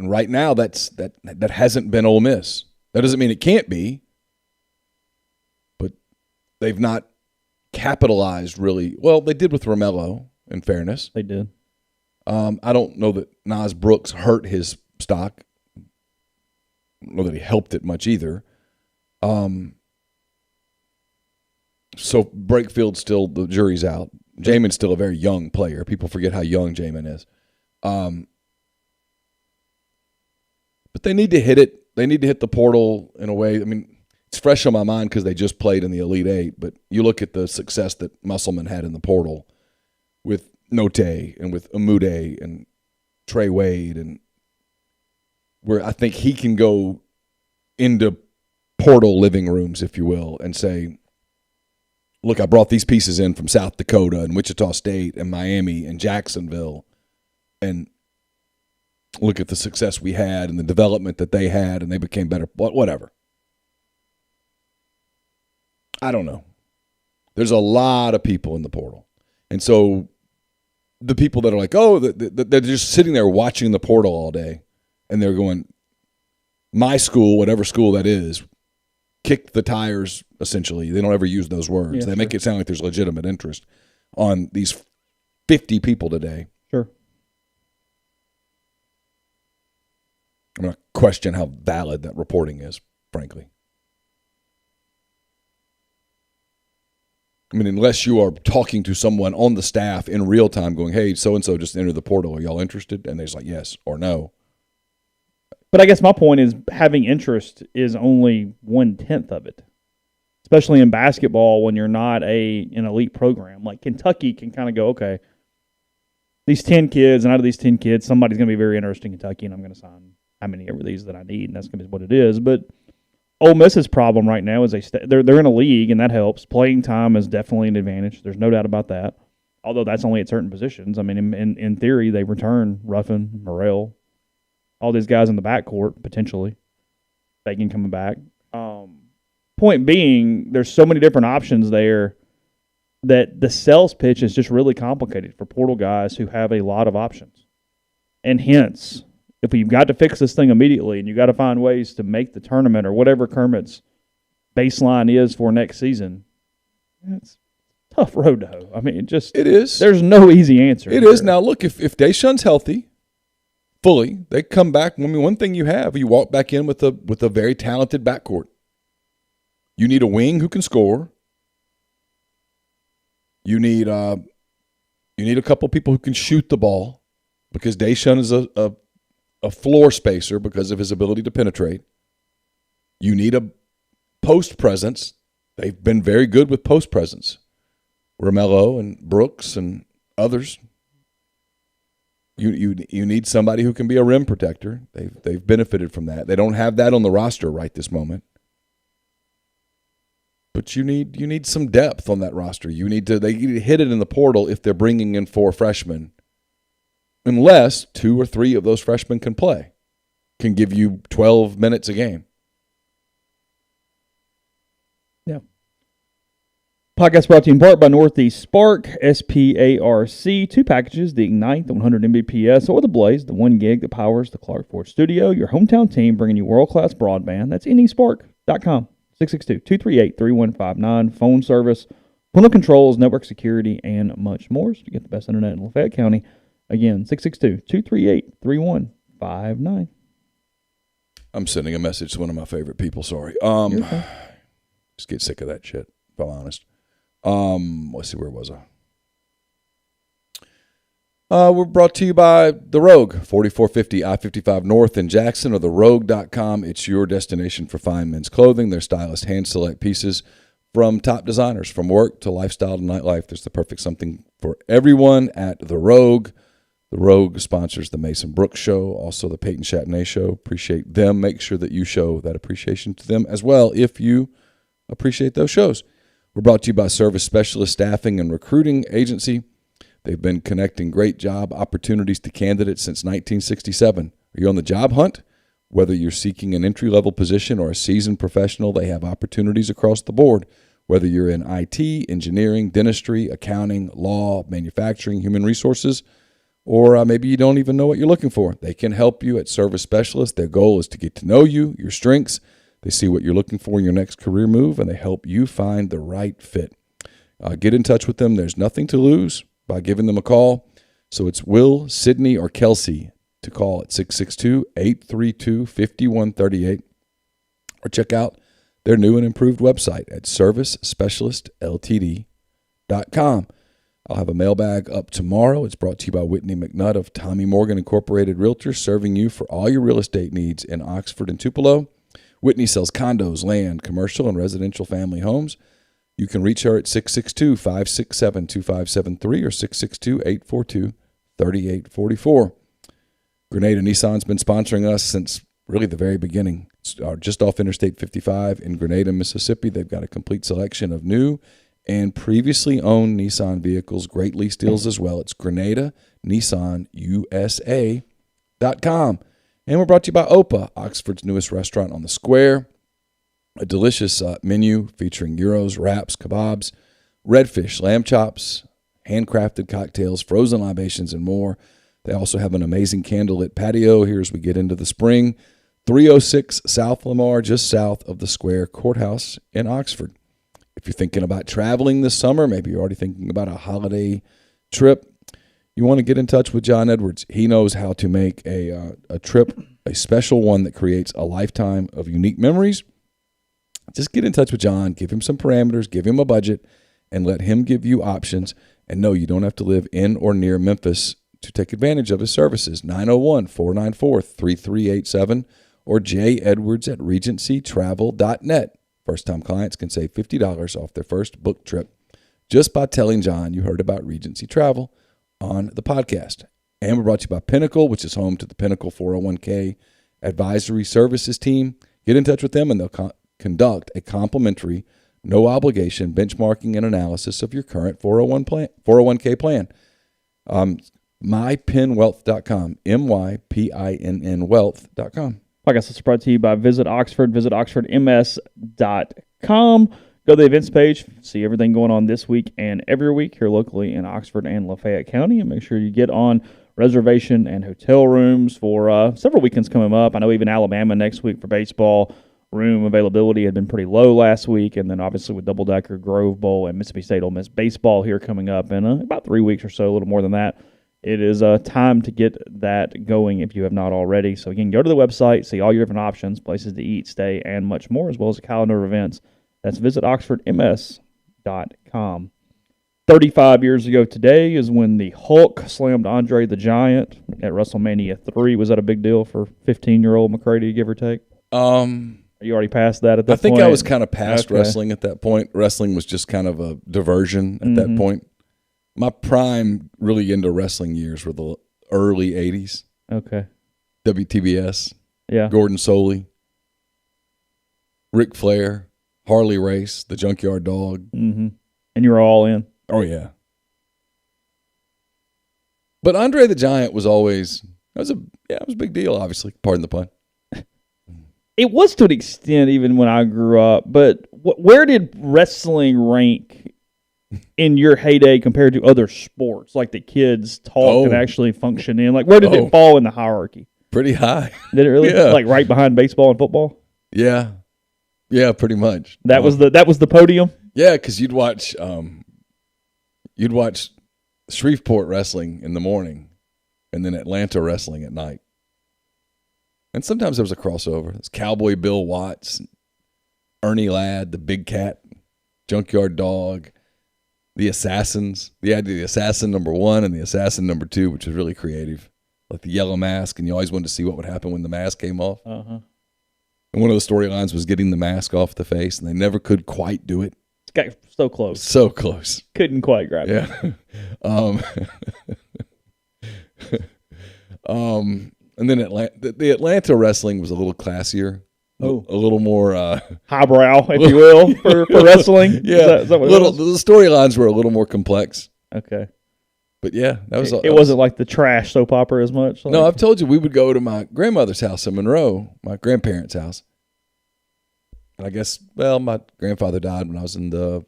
Right now that hasn't been Ole Miss. That doesn't mean it can't be, but they've not capitalized really. Well, they did with Romello, in fairness. They did. I don't know that Nas Brooks hurt his stock. I don't know that he helped it much either. So Breakfield's still, the jury's out. Jamin's still a very young player. People forget how young Jamin is. But they need to hit it. They need to hit the portal in a way. I mean, it's fresh on my mind because they just played in the Elite Eight. But you look at the success that Musselman had in the portal with Note and with Amude and Trey Wade, and where I think he can go into portal living rooms, if you will, and say, look, I brought these pieces in from South Dakota and Wichita State and Miami and Jacksonville, and look at the success we had and the development that they had, and they became better. Whatever. I don't know. There's a lot of people in the portal. And so the people that are like, oh, they're just sitting there watching the portal all day, and they're going, my school, whatever school that is, kick the tires, essentially. They don't ever use those words. Yeah, they make it sound like there's legitimate interest on these 50 people today. Sure. I'm going to question how valid that reporting is, frankly. I mean, unless you are talking to someone on the staff in real time going, hey, so-and-so just entered the portal. Are y'all interested? And they're just like, yes or no. But I guess my point is having interest is only 1/10 of it, especially in basketball when you're not an elite program. Like Kentucky can kind of go, okay, these 10 kids, and out of these 10 kids, somebody's going to be very interested in Kentucky, and I'm going to sign how many of these that I need, and that's going to be what it is. But Ole Miss's problem right now is they're in a league, and that helps. Playing time is definitely an advantage. There's no doubt about that. Although that's only at certain positions. I mean, in theory, they return Ruffin, Morrell, all these guys in the backcourt, potentially. Fagan coming back. Point being, there's so many different options there that the sales pitch is just really complicated for portal guys who have a lot of options. And hence, if you've got to fix this thing immediately and you've got to find ways to make the tournament or whatever Kermit's baseline is for next season, it's a tough road to hoe. I mean, it is. There's no easy answer. It is. Now, look, if Deshaun's healthy fully, they come back. I mean, one thing you walk back in with a very talented backcourt. You need a wing who can score. You need a couple people who can shoot the ball, because Deshaun is a floor spacer because of his ability to penetrate. You need a post presence. They've been very good with post presence. Romello and Brooks and others. You need somebody who can be a rim protector. They've benefited from that. They don't have that on the roster right this moment. But you need some depth on that roster. They need to hit it in the portal if they're bringing in 4 freshmen, unless 2 or 3 of those freshmen can play, can give you 12 minutes a game. Yeah. Podcast brought to you in part by Northeast Spark, SPARC. 2 packages, the Ignite, the 100 Mbps, or the Blaze, the 1 gig that powers the Clark Ford Studio. Your hometown team bringing you world-class broadband. That's nespark.com. 662-238-3159, phone service, parental controls, network security, and much more. So you get the best internet in Lafayette County. Again, 662-238-3159. I'm sending a message to one of my favorite people, sorry. Just get sick of that shit, if I'm honest. Let's see, where was I? We're brought to you by The Rogue, 4450 I-55 North in Jackson, or therogue.com. It's your destination for fine men's clothing. Their stylists hand-select pieces from top designers, from work to lifestyle to nightlife. There's the perfect something for everyone at The Rogue. The Rogue sponsors the Mason Brooks Show, also the Peyton Chatney Show. Appreciate them. Make sure that you show that appreciation to them as well if you appreciate those shows. We're brought to you by Service Specialist Staffing and Recruiting Agency. They've been connecting great job opportunities to candidates since 1967. Are you on the job hunt? Whether you're seeking an entry-level position or a seasoned professional, they have opportunities across the board. Whether you're in IT, engineering, dentistry, accounting, law, manufacturing, human resources, or maybe you don't even know what you're looking for, they can help you at Service Specialist. Their goal is to get to know you, your strengths. They see what you're looking for in your next career move, and they help you find the right fit. Get in touch with them. There's nothing to lose by giving them a call. So it's Will, Sydney, or Kelsey to call at 662-832-5138, or check out their new and improved website at servicespecialistltd.com. I'll have a mailbag up tomorrow. It's brought to you by Whitney McNutt of Tommy Morgan Incorporated Realtors, serving you for all your real estate needs in Oxford and Tupelo. Whitney sells condos, land, commercial, and residential family homes. You can reach her at 662-567-2573 or 662-842-3844. Grenada Nissan's been sponsoring us since really the very beginning. It's just off Interstate 55 in Grenada, Mississippi. They've got a complete selection of new and previously owned Nissan vehicles. Great lease deals as well. It's GrenadaNissanUSA.com. And we're brought to you by Opa, Oxford's newest restaurant on the square. A delicious menu featuring gyros, wraps, kebabs, redfish, lamb chops, handcrafted cocktails, frozen libations, and more. They also have an amazing candlelit patio here as we get into the spring. 306 South Lamar, just south of the Square Courthouse in Oxford. If you're thinking about traveling this summer, maybe you're already thinking about a holiday trip, you want to get in touch with John Edwards. He knows how to make a trip, a special one that creates a lifetime of unique memories. Just get in touch with John, give him some parameters, give him a budget, and let him give you options. And no, you don't have to live in or near Memphis to take advantage of his services. 901-494-3387 or jedwards@regencytravel.net. First-time clients can save $50 off their first book trip just by telling John you heard about Regency Travel on the podcast. And we're brought to you by Pinnacle, which is home to the Pinnacle 401k Advisory Services team. Get in touch with them, and they'll conduct a complimentary, no-obligation benchmarking and analysis of your current 401k plan. MyPinnWealth.com, MyPINN Wealth.com. Podcast is brought to you by Visit Oxford. Visit OxfordMS.com. Go to the events page, see everything going on this week and every week here locally in Oxford and Lafayette County, and make sure you get on reservation and hotel rooms for several weekends coming up. I know even Alabama next week for baseball. Room availability had been pretty low last week, and then obviously with double-decker, Grove Bowl, and Mississippi State Ole Miss baseball here coming up in about 3 weeks or so, a little more than that. It is time to get that going if you have not already. So again, go to the website, see all your different options, places to eat, stay, and much more, as well as a calendar of events. That's visit OxfordMS.com. 35 years ago today is when the Hulk slammed Andre the Giant at WrestleMania 3. Was that a big deal for 15-year-old McCready, give or take? Are you already past that at that point? I think I was kind of past wrestling at that point. Wrestling was just kind of a diversion at that point. My prime really into wrestling years were the early 80s. Okay. WTBS. Yeah. Gordon Soley. Ric Flair. Harley Race. The Junkyard Dog. Mm-hmm. And you were all in? Oh, yeah. But Andre the Giant was always, it was a big deal, obviously. Pardon the pun. It was to an extent even when I grew up, but where did wrestling rank in your heyday compared to other sports, like the kids talk and actually function in? Like, where did it fall in the hierarchy? Pretty high. Did it really? Yeah. Like right behind baseball and football? Yeah. Yeah, pretty much. That was the podium? Yeah, because you'd watch Shreveport wrestling in the morning and then Atlanta wrestling at night. And sometimes there was a crossover. It's Cowboy Bill Watts, Ernie Ladd, the Big Cat, Junkyard Dog, the Assassins. They had the Assassin number 1 and the Assassin number 2, which was really creative. Like the yellow mask, and you always wanted to see what would happen when the mask came off. Uh-huh. And one of the storylines was getting the mask off the face, and they never could quite do it. It's got so close. So close. Couldn't quite grab it. Yeah. And then the Atlanta wrestling was a little classier, a little more highbrow, if you will, for wrestling. Yeah, is that what the storylines were a little more complex. Okay, but yeah, that was. It wasn't like the trash soap opera as much. Like, no, I've told you we would go to my grandmother's house in Monroe, my grandparents' house. And I guess, my grandfather died when I was in the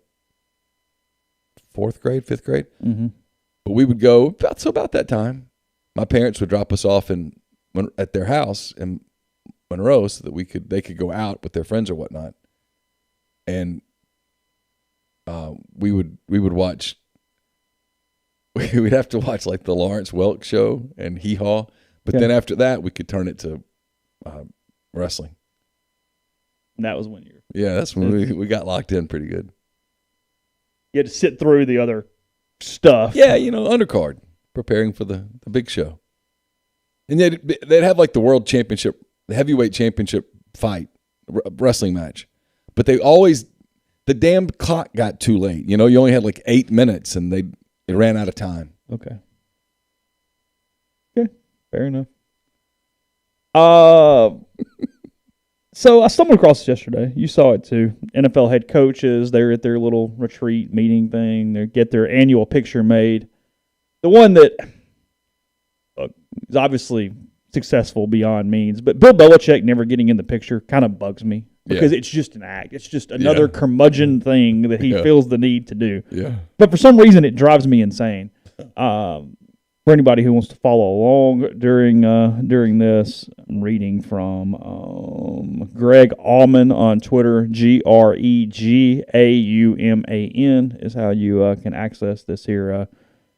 4th grade, 5th grade. Mm-hmm. But we would go about that time. My parents would drop us off at their house in Monroe so that they could go out with their friends or whatnot, and we would watch. We'd have to watch like the Lawrence Welk show and Hee Haw, but then after that we could turn it to wrestling. And that was when you. Yeah, that's when we got locked in pretty good. You had to sit through the other stuff. Yeah, undercard, preparing for the big show. And they'd have like the world championship, the heavyweight championship fight, wrestling match. But the damn clock got too late. You only had like 8 minutes and it ran out of time. Okay. Fair enough. So I stumbled across this yesterday. You saw it too. NFL head coaches, they're at their little retreat meeting thing. They get their annual picture made. The one that is obviously successful beyond means, but Bill Belichick never getting in the picture kind of bugs me because it's just an act. It's just another curmudgeon thing that he feels the need to do. Yeah. But for some reason, it drives me insane. For anybody who wants to follow along during this, I'm reading from Greg Allman on Twitter. GregAuman is how you can access this here.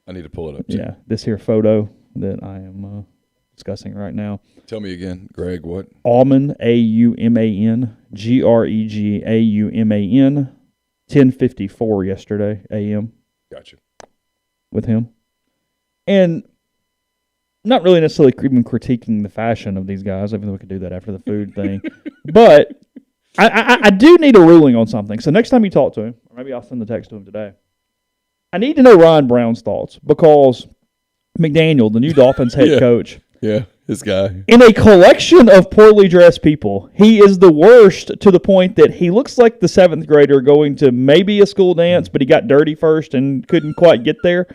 I need to pull it up too. Yeah, this here photo that I am discussing right now. Tell me again, Greg, what? Allman, Auman, GregAuman, 10:54 yesterday a.m. Gotcha. With him. And not really necessarily even critiquing the fashion of these guys, even though we could do that after the food thing. But I do need a ruling on something. So next time you talk to him, or maybe I'll send the text to him today, I need to know Ryan Brown's thoughts because McDaniel, the new Dolphins head coach, This guy. In a collection of poorly dressed people, he is the worst to the point that he looks like the 7th grader going to maybe a school dance, but he got dirty first and couldn't quite get there.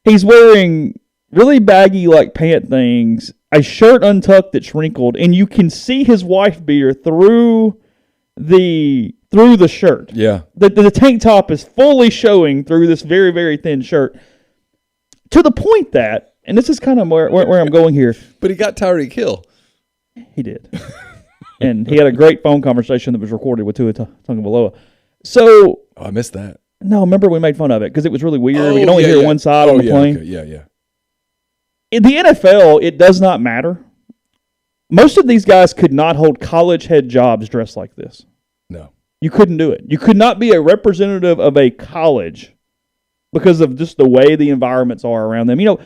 He's wearing really baggy like pant things, a shirt untucked that's wrinkled, and you can see his wife beater through the shirt. Yeah. The tank top is fully showing through this very, very thin shirt. To the point that, and this is kind of where I'm going here. But he got Tyreek Hill. He did. And he had a great phone conversation that was recorded with Tua Tagovailoa. So... Oh, I missed that. No, remember we made fun of it because it was really weird. We could only hear one side on the plane. Okay. Yeah. In the NFL, it does not matter. Most of these guys could not hold college head jobs dressed like this. No. You couldn't do it. You could not be a representative of a college because of just the way the environments are around them. You know,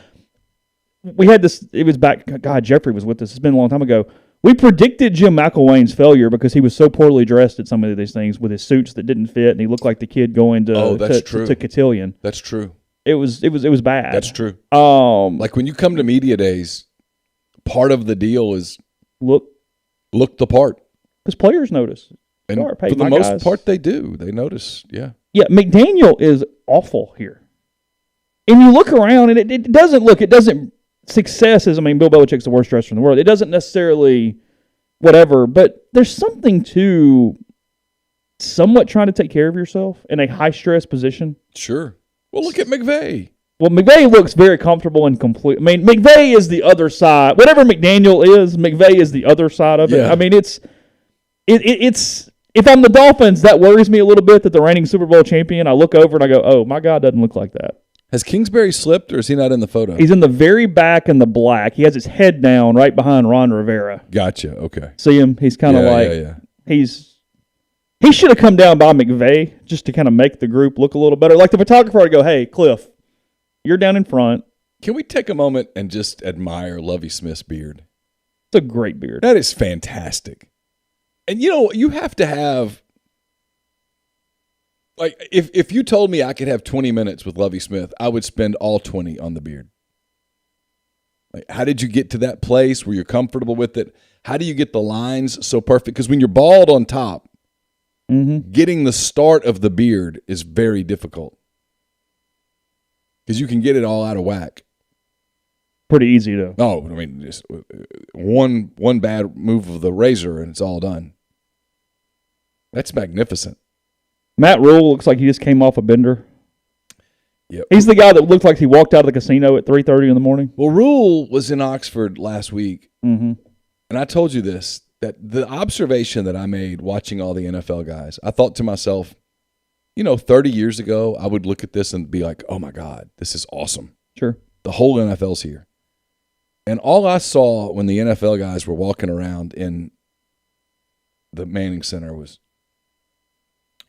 we had this, it was back, God, Jeffrey was with us. It's been a long time ago. We predicted Jim McElwain's failure because he was so poorly dressed at some of these things with his suits that didn't fit, and he looked like the kid going to Cotillion. That's true. It was bad. That's true. Like when you come to media days, part of the deal is look the part. Because players notice. And for the most part, they do. They notice, yeah. Yeah, McDaniel is awful here. And you look around, and it doesn't, success is, Bill Belichick's the worst dresser in the world. It doesn't necessarily whatever, but there's something to somewhat trying to take care of yourself in a high-stress position. Sure. Well, look at McVay. Well, McVay looks very comfortable and complete. McVay is the other side. Whatever McDaniel is, McVay is the other side of it. Yeah. It's if I'm the Dolphins, that worries me a little bit that the reigning Super Bowl champion, I look over and I go, oh, my God, doesn't look like that. Has Kingsbury slipped, or is he not in the photo? He's in the very back in the black. He has his head down right behind Ron Rivera. Gotcha. Okay. See him? He's kind of he should have come down by McVay just to kind of make the group look a little better. Like the photographer would go, hey, Cliff, you're down in front. Can we take a moment and just admire Lovie Smith's beard? It's a great beard. That is fantastic. And, you have to have, like, if you told me I could have 20 minutes with Lovie Smith, I would spend all 20 on the beard. Like, how did you get to that place where you're comfortable with it? How do you get the lines so perfect? Because when you're bald on top, getting the start of the beard is very difficult. Because you can get it all out of whack. Pretty easy to. No, just one bad move of the razor and it's all done. That's magnificent. Matt Rule looks like he just came off a bender. Yep. He's the guy that looked like he walked out of the casino at 3:30 in the morning. Well, Rule was in Oxford last week, and I told you this, that the observation that I made watching all the NFL guys, I thought to myself, 30 years ago, I would look at this and be like, oh, my God, this is awesome. Sure. The whole NFL's here. And all I saw when the NFL guys were walking around in the Manning Center was,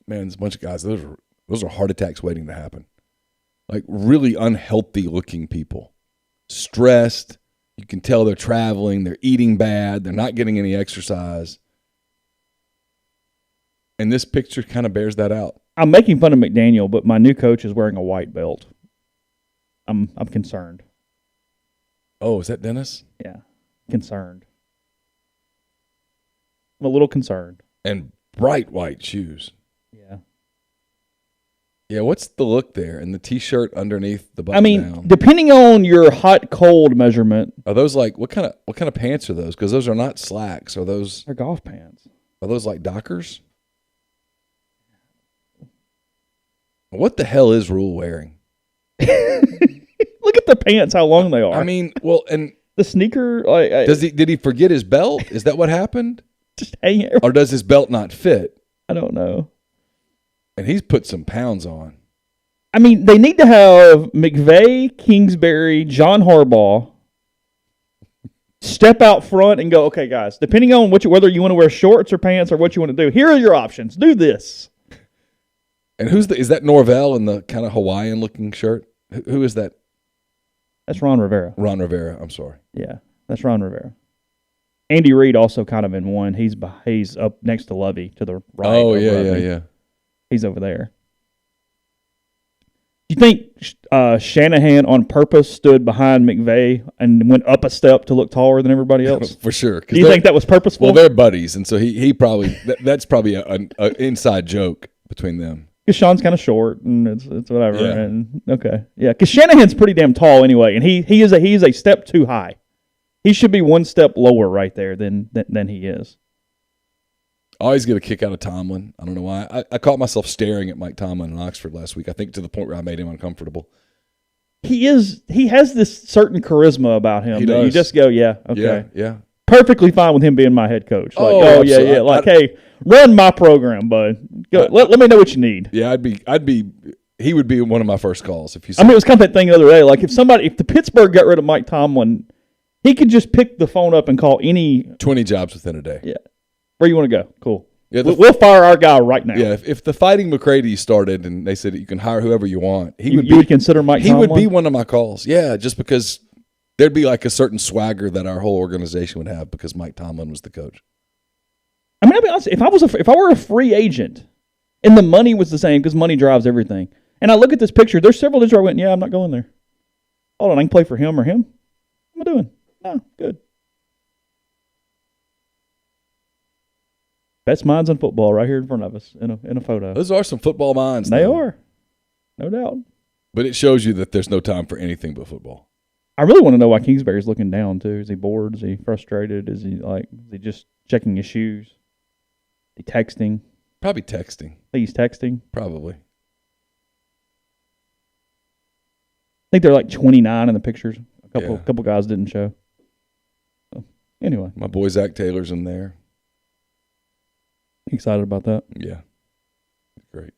man, there's a bunch of guys, those are heart attacks waiting to happen. Like really unhealthy looking people. Stressed. You can tell they're traveling. They're eating bad. They're not getting any exercise. And this picture kind of bears that out. I'm making fun of McDaniel, but my new coach is wearing a white belt. I'm concerned. Oh, is that Dennis? Yeah, concerned. I'm a little concerned. And bright white shoes. Yeah. Yeah, what's the look there? And the T-shirt underneath the button down? Depending on your hot-cold measurement. Are those like, what kind of pants are those? Because those are not slacks. Are those? They're golf pants. Are those like Dockers? What the hell is Rule wearing? Look at the pants, how long they are. And the sneaker. Did he forget his belt? Is that what happened? Just hanging. Or does his belt not fit? I don't know. And he's put some pounds on. They need to have McVay, Kingsbury, John Harbaugh step out front and go, okay, guys, depending on whether you want to wear shorts or pants or what you want to do, here are your options. Do this. And is that Norvell in the kind of Hawaiian-looking shirt? Who is that? That's Ron Rivera. Ron Rivera, I'm sorry. Yeah, that's Ron Rivera. Andy Reid also kind of in one. He's up next to Lovey to the right. Oh, yeah. He's over there. You think Shanahan on purpose stood behind McVay and went up a step to look taller than everybody else? For sure. Do you think that was purposeful? Well, they're buddies, and so he probably that's probably an inside joke between them. Because Sean's kind of short, and it's whatever. Yeah. And okay, yeah. Because Shanahan's pretty damn tall anyway, and he is a step too high. He should be one step lower right there than he is. I always get a kick out of Tomlin. I don't know why. I caught myself staring at Mike Tomlin in Oxford last week. I think to the point where I made him uncomfortable. He has this certain charisma about him He that does. you just go, yeah, okay. Yeah. Perfectly fine with him being my head coach. Like, Absolutely. yeah. Like, hey, run my program, bud. Go, let me know what you need. Yeah, I'd be. He would be one of my first calls if you. I mean, it was kind of that thing the other day. Like, if the Pittsburgh got rid of Mike Tomlin, he could just pick the phone up and call any 20 jobs within a day. Yeah. Where you want to go? Cool. Yeah, We'll fire our guy right now. Yeah, if the Fighting McCready started and they said you can hire whoever you want, you would consider Mike Tomlin? He would be one of my calls. Yeah, just because there'd be like a certain swagger that our whole organization would have because Mike Tomlin was the coach. I mean, I'll be honest. If I were a free agent and the money was the same, because money drives everything, and I look at this picture, there's several days where I went, yeah, I'm not going there. Hold on, I can play for him or him. What am I doing? No, good. Best minds in football right here in front of us in a photo. Those are some football minds. They are. No doubt. But it shows you that there's no time for anything but football. I really want to know why Kingsbury's looking down, too. Is he bored? Is he frustrated? Is he just checking his shoes? Is he texting? Probably texting. I think he's texting. Probably. I think they're like 29 in the pictures. A couple guys didn't show. So, anyway. My boy Zach Taylor's in there. Excited about that. Yeah. Great.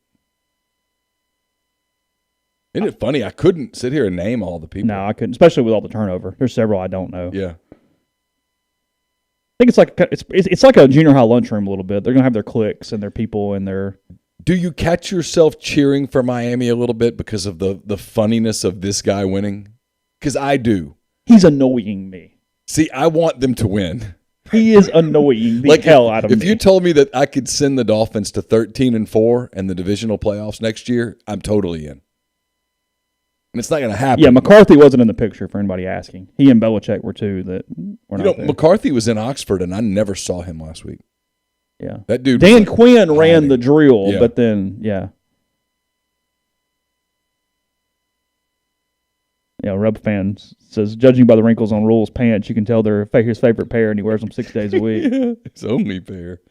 Isn't it funny? I couldn't sit here and name all the people. No, I couldn't, especially with all the turnover. There's several I don't know. Yeah. I think it's like a junior high lunchroom a little bit. They're going to have their cliques and their people and their... Do you catch yourself cheering for Miami a little bit because of the funniness of this guy winning? Because I do. He's annoying me. See, I want them to win. He is annoying the hell out of me. If you told me that I could send the Dolphins to 13-4 and the divisional playoffs next year, I'm totally in. And it's not going to happen. Yeah, McCarthy wasn't in the picture for anybody asking. He and Belichick were two that were not there. McCarthy was in Oxford, and I never saw him last week. Yeah. That dude. Dan Quinn ran the drill, but then, yeah. Yeah, Rub fan says, judging by the wrinkles on Rule's pants, you can tell they're his favorite pair, and he wears them 6 days a week. Yeah, his only pair.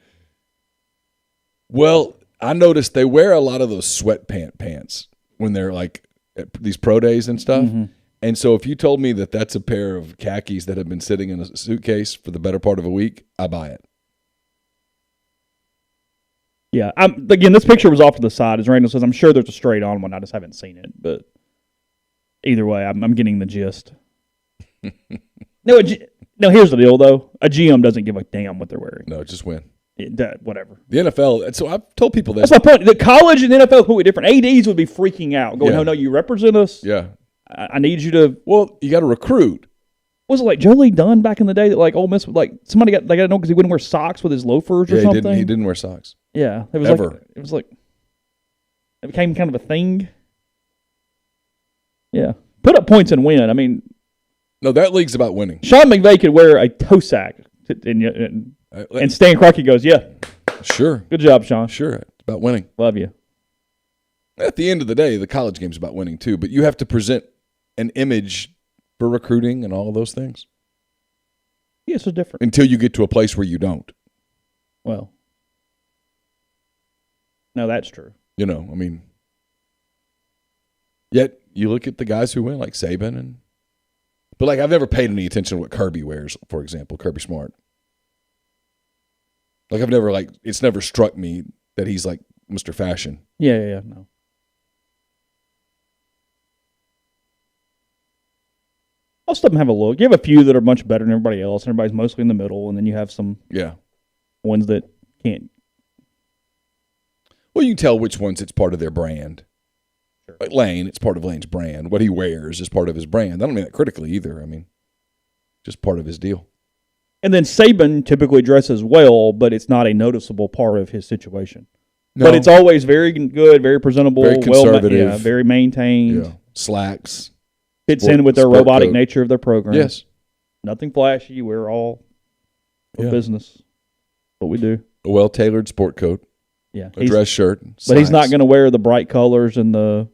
Well, I noticed they wear a lot of those sweatpant pants when they're like at these pro days and stuff. Mm-hmm. And so if you told me that that's a pair of khakis that have been sitting in a suitcase for the better part of a week, I buy it. Yeah. Again, this picture was off to the side. As Randall says, I'm sure there's a straight on one. I just haven't seen it, but... Either way, I'm getting the gist. No, here's the deal, though. A GM doesn't give a damn what they're wearing. No, just win. Whatever. The NFL, so I've told people That's my point. The college and NFL are completely different. ADs would be freaking out, going, no, you represent us. Yeah. I need you to... Well, you got to recruit. Was it like Joe Lee Dunn back in the day that like Ole Miss, like somebody got to know because he wouldn't wear socks with his loafers or something? He didn't wear socks. Yeah. It was Ever. It became kind of a thing. Yeah. Put up points and win. I mean... No, that league's about winning. Sean McVay could wear a toe sack, and Stan Kroenke goes, yeah. Sure. Good job, Sean. Sure. It's about winning. Love you. At the end of the day, the college game's about winning too, but you have to present an image for recruiting and all of those things. Yeah, it's different. Until you get to a place where you don't. Well, no, that's true. You know, I mean... Yet, you look at the guys who win, like Saban, but like I've never paid any attention to what Kirby wears, for example, Kirby Smart. Like it's never struck me that he's like Mr. Fashion. Yeah, no. I'll stop and have a look. You have a few that are much better than everybody else, and everybody's mostly in the middle, and then you have some ones that can't. Well, you can tell which ones it's part of their brand. Like Lane, it's part of Lane's brand. What he wears is part of his brand. I don't mean that critically either. I mean, just part of his deal. And then Saban typically dresses well, but it's not a noticeable part of his situation. But it's always very good, very presentable, very conservative, very maintained. Yeah. Slacks. Fits in with their robotic nature of their program. Yes. Nothing flashy. We're all for business. What we do. A well-tailored sport coat. Yeah. A dress shirt. Slacks. But he's not going to wear the bright colors and the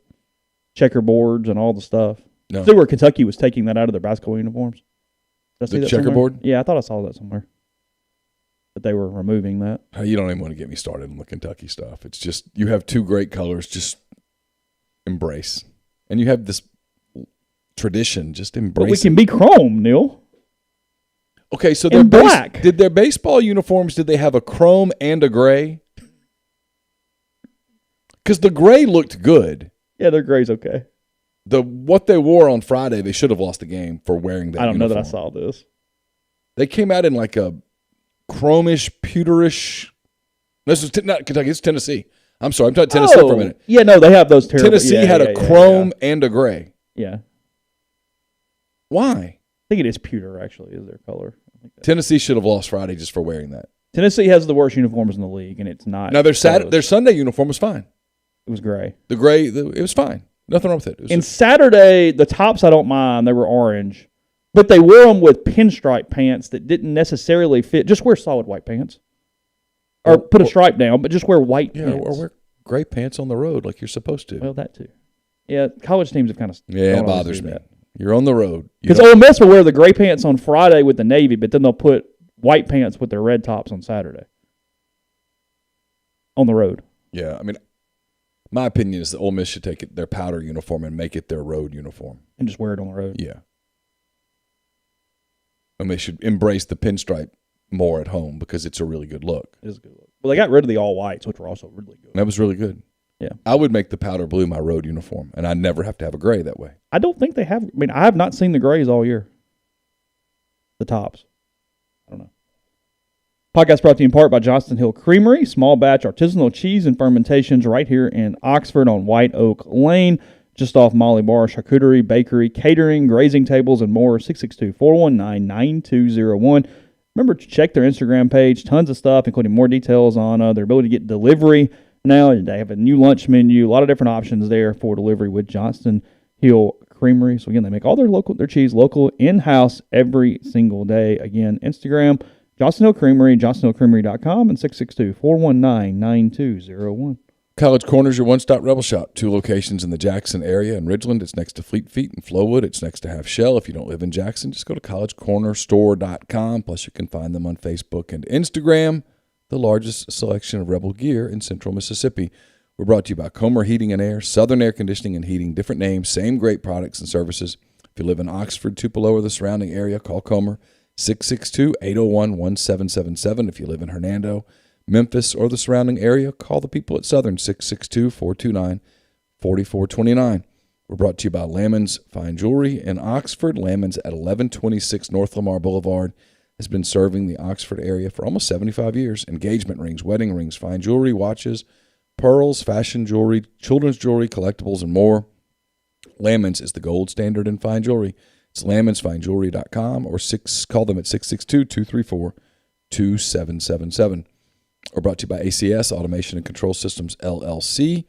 checkerboards and all the stuff. No. See where Kentucky was taking that out of their basketball uniforms? Did I see the that checkerboard? Somewhere? Yeah, I thought I saw that somewhere. That they were removing that. You don't even want to get me started on the Kentucky stuff. It's just, you have two great colors, just embrace. And you have this tradition, just embrace. But we can be chrome, Neal. Okay, so and black. Did their baseball uniforms, did they have a chrome and a gray? Because the gray looked good. Yeah, their gray's okay. What they wore on Friday, they should have lost the game for wearing that I don't uniform. know that I saw this. They came out in like a chromish, pewterish. This is not Kentucky. It's Tennessee. I'm sorry. I'm talking Tennessee for a minute. Yeah, no, they have those terrible. Tennessee had a chrome and a gray. Yeah. Why? I think it is pewter, actually, is their color. Tennessee should have lost Friday just for wearing that. Tennessee has the worst uniforms in the league, and it's not. Now, their Sunday uniform was fine. It was gray. The gray, it was fine. Nothing wrong with it. And Saturday, the tops I don't mind. They were orange. But they wore them with pinstripe pants that didn't necessarily fit. Just wear solid white pants. Or put a stripe down, but just wear white pants. Or wear gray pants on the road like you're supposed to. Well, that too. Yeah, college teams have kind of... Yeah, it bothers me. You're on the road. Because Ole Miss will wear the gray pants on Friday with the Navy, but then they'll put white pants with their red tops on Saturday. On the road. Yeah, I mean, my opinion is that Ole Miss should take their powder uniform and make it their road uniform. And just wear it on the road. Yeah. And they should embrace the pinstripe more at home because it's a really good look. It is a good look. Well, they got rid of the all whites, which were also really good. That was really good. Yeah. I would make the powder blue my road uniform, and I'd never have to have a gray that way. I don't think they have. I mean, I have not seen the grays all year. The tops. I don't know. Podcast brought to you in part by Johnston Hill Creamery, small batch artisanal cheese and fermentations right here in Oxford on White Oak Lane, just off Molly Bar, charcuterie, bakery, catering, grazing tables, and more. 662-419-9201. Remember to check their Instagram page. Tons of stuff, including more details on their ability to get delivery now. They have a new lunch menu, a lot of different options there for delivery with Johnston Hill Creamery. So, again, they make all their cheese local, in-house, every single day. Again, Instagram, Johnston Hill Creamery, johnstonhillcreamery.com, and 662-419-9201. College Corner's your one-stop Rebel Shop. 2 locations in the Jackson area. In Ridgeland, it's next to Fleet Feet. In Flowood, it's next to Half Shell. If you don't live in Jackson, just go to collegecornerstore.com. Plus, you can find them on Facebook and Instagram, the largest selection of Rebel gear in central Mississippi. We're brought to you by Comer Heating and Air, Southern Air Conditioning and Heating. Different names, same great products and services. If you live in Oxford, Tupelo, or the surrounding area, call Comer, 662-801-1777. If you live in Hernando, Memphis, or the surrounding area, call the people at Southern, 662-429-4429. We're brought to you by Lammons Fine Jewelry in Oxford. Lammons at 1126 North Lamar Boulevard has been serving the Oxford area for almost 75 years. Engagement rings, wedding rings, fine jewelry, watches, pearls, fashion jewelry, children's jewelry, collectibles, and more. Lammons is the gold standard in fine jewelry. It's lammonsfinejewelry.com or call them at 662-234-2777. We're brought to you by ACS, Automation and Control Systems, LLC.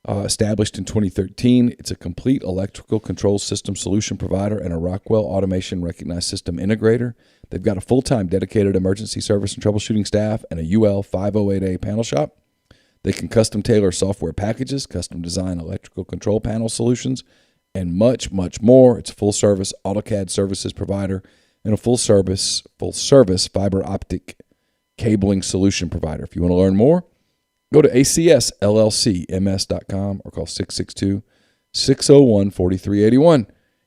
Established in 2013, it's a complete electrical control system solution provider and a Rockwell Automation recognized system integrator. They've got a full-time dedicated emergency service and troubleshooting staff and a UL 508A panel shop. They can custom tailor software packages, custom design electrical control panel solutions, and much, much more. It's a full-service AutoCAD services provider and a full-service fiber optic cabling solution provider. If you want to learn more, go to acsllcms.com or call 662-601-4381.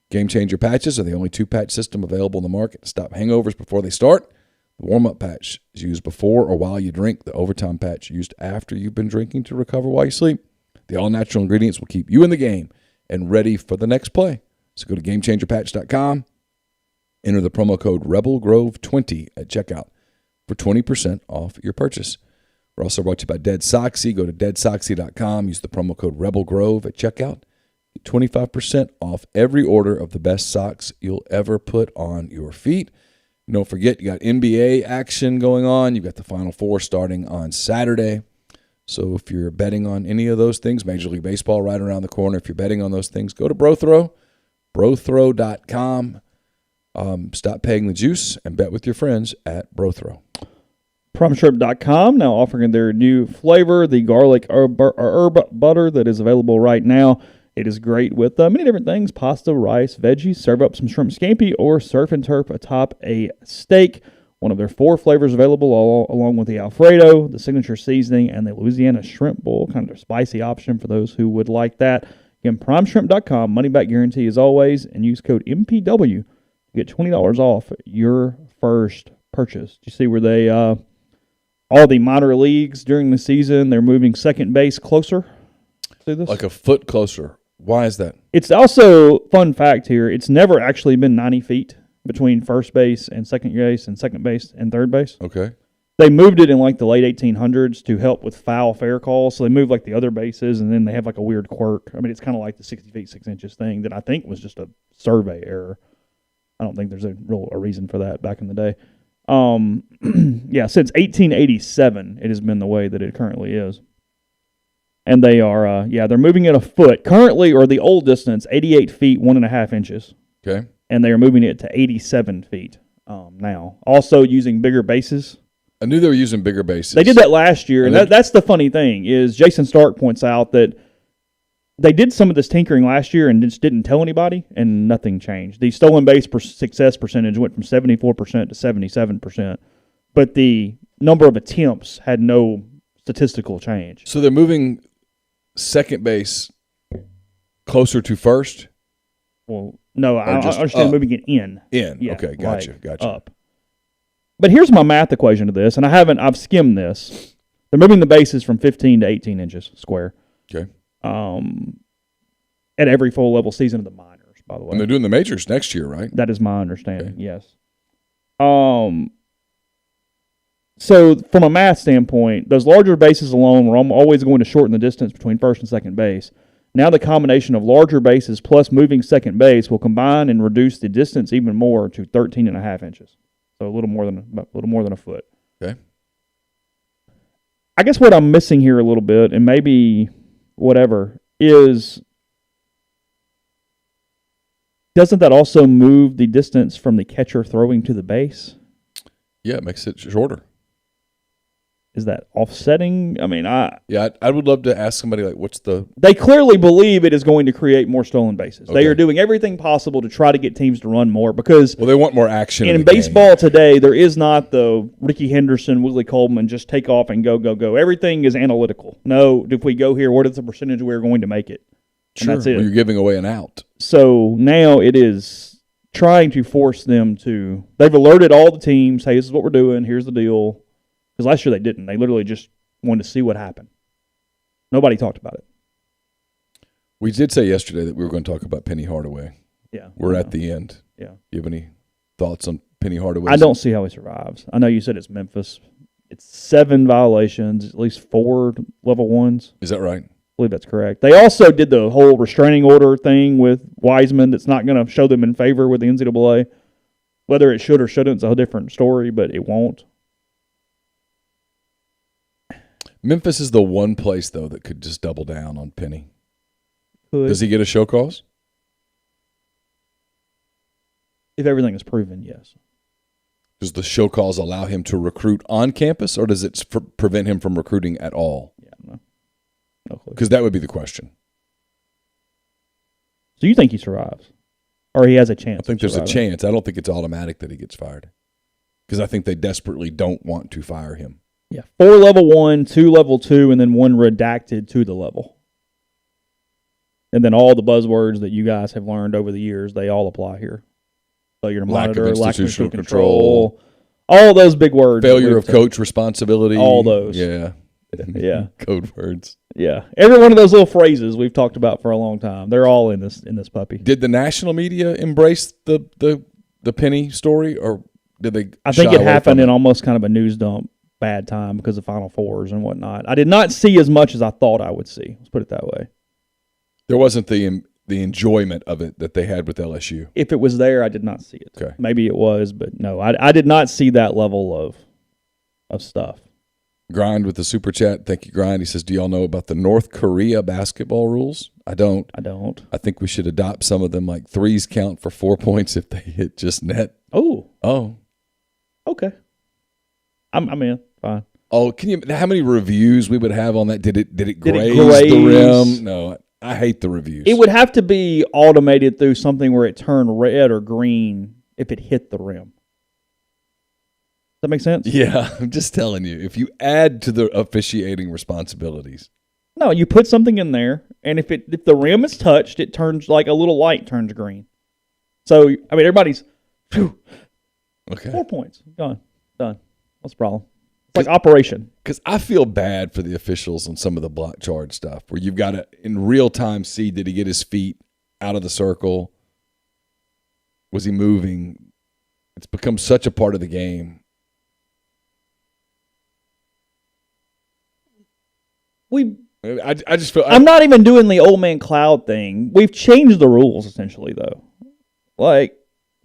Game Changer patches are the only 2-patch system available in the market to stop hangovers before they start. The warm-up patch is used before or while you drink. The overtime patch used after you've been drinking to recover while you sleep. The all-natural ingredients will keep you in the game and ready for the next play. So go to GameChangerPatch.com, enter the promo code RebelGrove20 at checkout for 20% off your purchase. We're also brought to you by Dead Soxy. Go to deadsoxy.com, use the promo code RebelGrove at checkout. Get 25% off every order of the best socks you'll ever put on your feet. And don't forget, you got NBA action going on. You've got the Final Four starting on Saturday. So if you're betting on any of those things, Major League Baseball right around the corner, if you're betting on those things, go to Brothrow, brothrow.com. Stop paying the juice and bet with your friends at Brothrow. ParhamShrimp.com now offering their new flavor, the garlic herb butter that is available right now. It is great with many different things, pasta, rice, veggies. Serve up some shrimp scampi or surf and turf atop a steak. One of their 4 flavors available, along with the Alfredo, the signature seasoning, and the Louisiana shrimp bowl, kind of a spicy option for those who would like that. Again, PrimeShrimp.com, money-back guarantee as always, and use code MPW to get $20 off your first purchase. Do you see where they, all the minor leagues during the season, they're moving second base closer? See this? Like a foot closer. Why is that? It's also, fun fact here, it's never actually been 90 feet between first base and second base and third base. Okay. They moved it in like the late 1800s to help with foul fair calls. So they moved like the other bases, and then they have like a weird quirk. I mean, it's kind of like the 60 feet, 6 inches thing that I think was just a survey error. I don't think there's a reason for that back in the day. Yeah, since 1887, it has been the way that it currently is. And they are, they're moving it a foot. Currently, or the old distance, 88 feet, 1.5 inches. Okay. And they are moving it to 87 feet now. Also using bigger bases. I knew they were using bigger bases. They did that last year, and that's the funny thing, is Jason Stark points out that they did some of this tinkering last year and just didn't tell anybody, and nothing changed. The stolen base success percentage went from 74% to 77%, but the number of attempts had no statistical change. So they're moving second base closer to first? Well, no, I understand moving it in. In, Yeah, okay, gotcha. Up. But here's my math equation to this, and I've skimmed this. They're moving the bases from 15 to 18 inches square. Okay. At every full level season of the minors, by the way. And they're doing the majors next year, right? That is my understanding, yes. So from a math standpoint, those larger bases alone were always going to shorten the distance between first and second base. Now the combination of larger bases plus moving second base will combine and reduce the distance even more to 13.5 inches. So a little more than a foot. Okay. I guess what I'm missing here a little bit, and maybe whatever, is doesn't that also move the distance from the catcher throwing to the base? Yeah, it makes it shorter. Is that offsetting? I mean, I would love to ask somebody, like, what's the... They clearly believe it is going to create more stolen bases. Okay. They are doing everything possible to try to get teams to run more because... Well, they want more action in baseball today, there is not the Ricky Henderson, Willie Coleman, just take off and go, go, go. Everything is analytical. No, if we go here, what is the percentage we're going to make it? And Sure, that's it. well, you're giving away an out. So now it is trying to force them to... They've alerted all the teams, hey, this is what we're doing, here's the deal. Because last year they didn't. They literally just wanted to see what happened. Nobody talked about it. We did say yesterday that we were going to talk about Penny Hardaway. Yeah. We're at the end. Yeah. Do you have any thoughts on Penny Hardaway? I don't see how he survives. I know you said it's Memphis. It's 7 violations, at least 4 level 1s. Is that right? I believe that's correct. They also did the whole restraining order thing with Wiseman that's not going to show them in favor with the NCAA. Whether it should or shouldn't is a whole different story, but it won't. Memphis is the one place, though, that could just double down on Penny. Could. Does he get a show cause? If everything is proven, yes. Does the show cause allow him to recruit on campus, or does it prevent him from recruiting at all? Yeah, no clue. Because that would be the question. So you think he survives? Or he has a chance? I think there's a chance. I don't think it's automatic that he gets fired. Because I think they desperately don't want to fire him. Yeah, 4 level 1, 2 level 2, and then 1 redacted to the level. And then all the buzzwords that you guys have learned over the years, they all apply here. Failure to monitor, lack of institutional control, all those big words. Failure of coach responsibility. All those. Yeah. Yeah. Code words. Yeah. Every one of those little phrases we've talked about for a long time. They're all in this puppy. Did the national media embrace the Penny story, or did they? I think it happened in almost kind of a news dump bad time because of Final Fours and whatnot. I did not see as much as I thought I would see. Let's put it that way. There wasn't the enjoyment of it that they had with LSU. If it was there, I did not see it. Okay. Maybe it was, but no, I did not see that level of stuff. Grind with the super chat. Thank you, Grind. He says, do y'all know about the North Korea basketball rules? I don't. I think we should adopt some of them, like threes count for 4 points if they hit just net. Oh. Okay. I'm in. Fine. Oh, how many reviews we would have on that? Did it graze the rim? No, I hate the reviews. It would have to be automated through something where it turned red or green if it hit the rim. Does that make sense? Yeah, I'm just telling you. If you add to the officiating responsibilities. No, you put something in there, and if the rim is touched, it turns like a little light turns green. So, I mean, everybody's, okay. 4 points. Done. What's the problem? It's like operation. Because I feel bad for the officials on some of the block charge stuff where you've got to, in real time, see, did he get his feet out of the circle? Was he moving? It's become such a part of the game. I just feel... I'm not even doing the old man cloud thing. We've changed the rules, essentially, though. Like,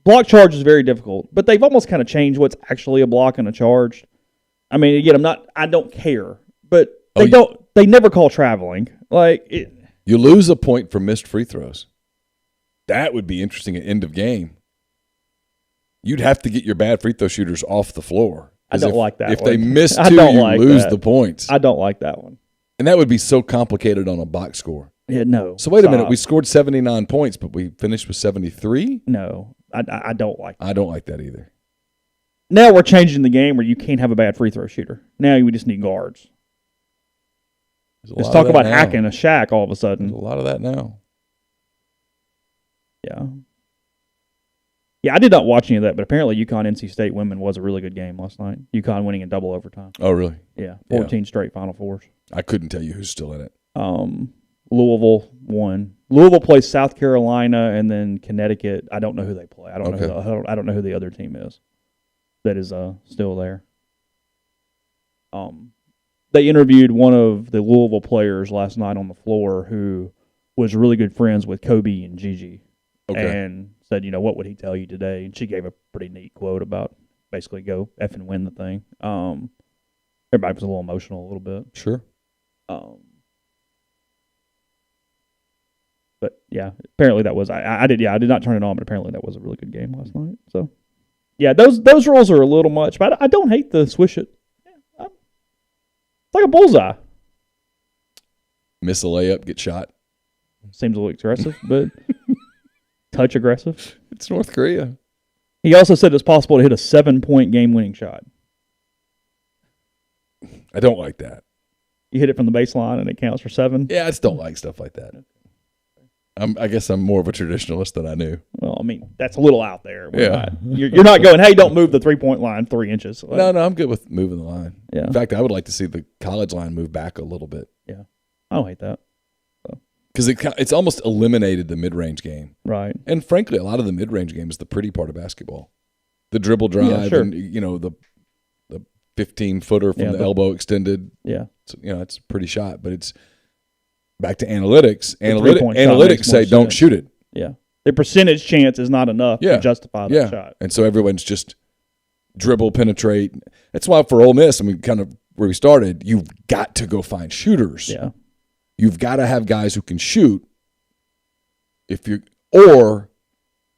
block charge is very difficult, but they've almost kind of changed what's actually a block and a charge. I mean, again, I don't care, but they never call traveling. You lose a point for missed free throws. That would be interesting at end of game. You'd have to get your bad free throw shooters off the floor. I don't like that if one. If they miss two, you lose the points. I don't like that one. And that would be so complicated on a box score. Yeah, no. So wait a minute. We scored 79 points, but we finished with 73? No, I don't like that. I don't like that either. Now we're changing the game where you can't have a bad free throw shooter. Now we just need guards. Let's talk about hacking a shack all of a sudden. There's a lot of that now. Yeah. Yeah, I did not watch any of that, but apparently UConn NC State women was a really good game last night. UConn winning in double overtime. Oh, really? Yeah, 14 straight Final Fours. I couldn't tell you who's still in it. Louisville won. Louisville plays South Carolina and then Connecticut. I don't know who they play. I don't know who the other team is that is still there. They interviewed one of the Louisville players last night on the floor who was really good friends with Kobe and Gigi. Okay. And said, what would he tell you today? And she gave a pretty neat quote about basically go F and win the thing. Everybody was a little emotional a little bit. Sure. But yeah, apparently that was I did not turn it on, but apparently that was a really good game last night. So yeah, those rules are a little much, but I don't hate the swish it. Yeah, it's like a bullseye. Miss a layup, get shot. Seems a little aggressive, but touch aggressive. It's North Korea. He also said it's possible to hit a 7-point game-winning shot. I don't like that. You hit it from the baseline and it counts for 7? Yeah, I just don't like stuff like that. I guess I'm more of a traditionalist than I knew. Well, I mean, that's a little out there. Yeah. You're not going, hey, don't move the 3-point line 3 inches. No, I'm good with moving the line. Yeah. In fact, I would like to see the college line move back a little bit. Yeah. I don't hate that. Because it's almost eliminated the mid-range game. Right. And frankly, a lot of the mid-range game is the pretty part of basketball. The dribble drive and, the 15-footer from the elbow extended. Yeah. It's a pretty shot, but it's back to analytics. Analytics say don't shoot it. Yeah. The percentage chance is not enough to justify that shot. And so everyone's just dribble, penetrate. That's why for Ole Miss, kind of where we started, you've got to go find shooters. Yeah. You've got to have guys who can shoot if you're going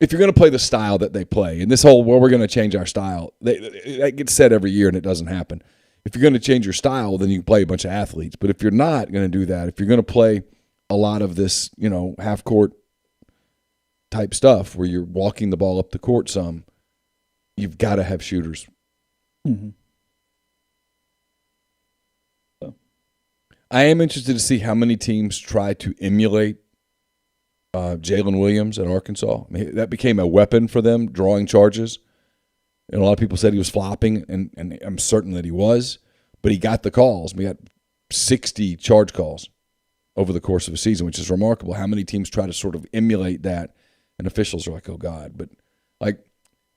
to play the style that they play. And this whole, we're going to change our style, that gets said every year and it doesn't happen. If you're going to change your style, then you can play a bunch of athletes. But if you're not going to do that, if you're going to play a lot of this, half-court type stuff where you're walking the ball up the court some, you've got to have shooters. Mm-hmm. I am interested to see how many teams try to emulate Jalen Williams at Arkansas. I mean, that became a weapon for them, drawing charges. And a lot of people said he was flopping, and I'm certain that he was. But he got the calls. We got 60 charge calls over the course of a season, which is remarkable. How many teams try to sort of emulate that, and officials are like, oh, God. But,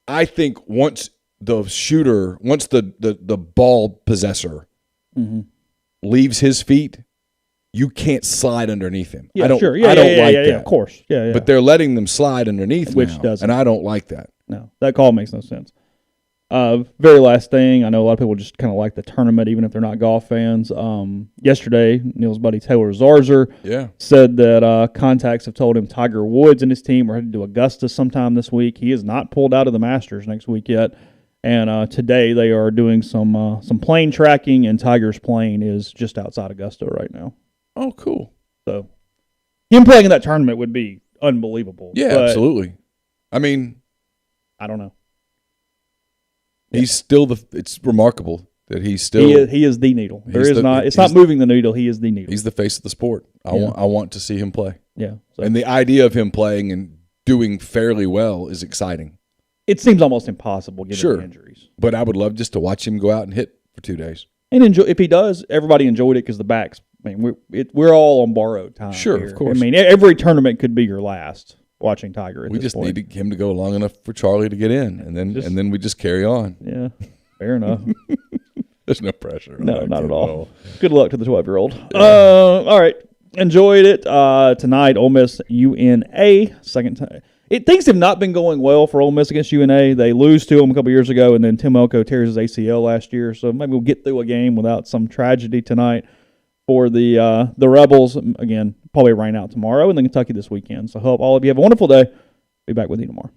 I think once the ball possessor leaves his feet, you can't slide underneath him. Yeah, I don't sure. like that. Yeah, of course. Yeah. But they're letting them slide underneath Which now, doesn't. and I don't like that. No, that call makes no sense. Very last thing, I know a lot of people just kind of like the tournament, even if they're not golf fans. Yesterday, Neal's buddy Taylor Zarzer said that contacts have told him Tiger Woods and his team are headed to Augusta sometime this week. He is not pulled out of the Masters next week yet. And today they are doing some plane tracking, and Tiger's plane is just outside Augusta right now. Oh, cool. So him playing in that tournament would be unbelievable. Yeah, absolutely. I mean, I don't know. He's still it's remarkable that he's still. He is the needle. It's not moving the needle. He is the needle. He's the face of the sport. I want to see him play. Yeah. So. And the idea of him playing and doing fairly well is exciting. It seems almost impossible given the injuries. But I would love just to watch him go out and hit for 2 days. And enjoy. If he does, everybody enjoyed it because the backs. I mean, we're all on borrowed time. Sure, here. Of course. I mean, every tournament could be your last watching Tiger. We just need him to go long enough for Charlie to get in, and then we just carry on. Yeah, fair enough. There's no pressure. No, not at all. Good luck to the 12-year-old. Yeah. All right, enjoyed it tonight. Ole Miss UNA second time. Things have not been going well for Ole Miss against UNA. They lose to them a couple years ago, and then Tim Elko tears his ACL last year. So maybe we'll get through a game without some tragedy tonight for the Rebels. Again, probably rain out tomorrow, and then Kentucky this weekend. So hope all of you have a wonderful day. Be back with you tomorrow.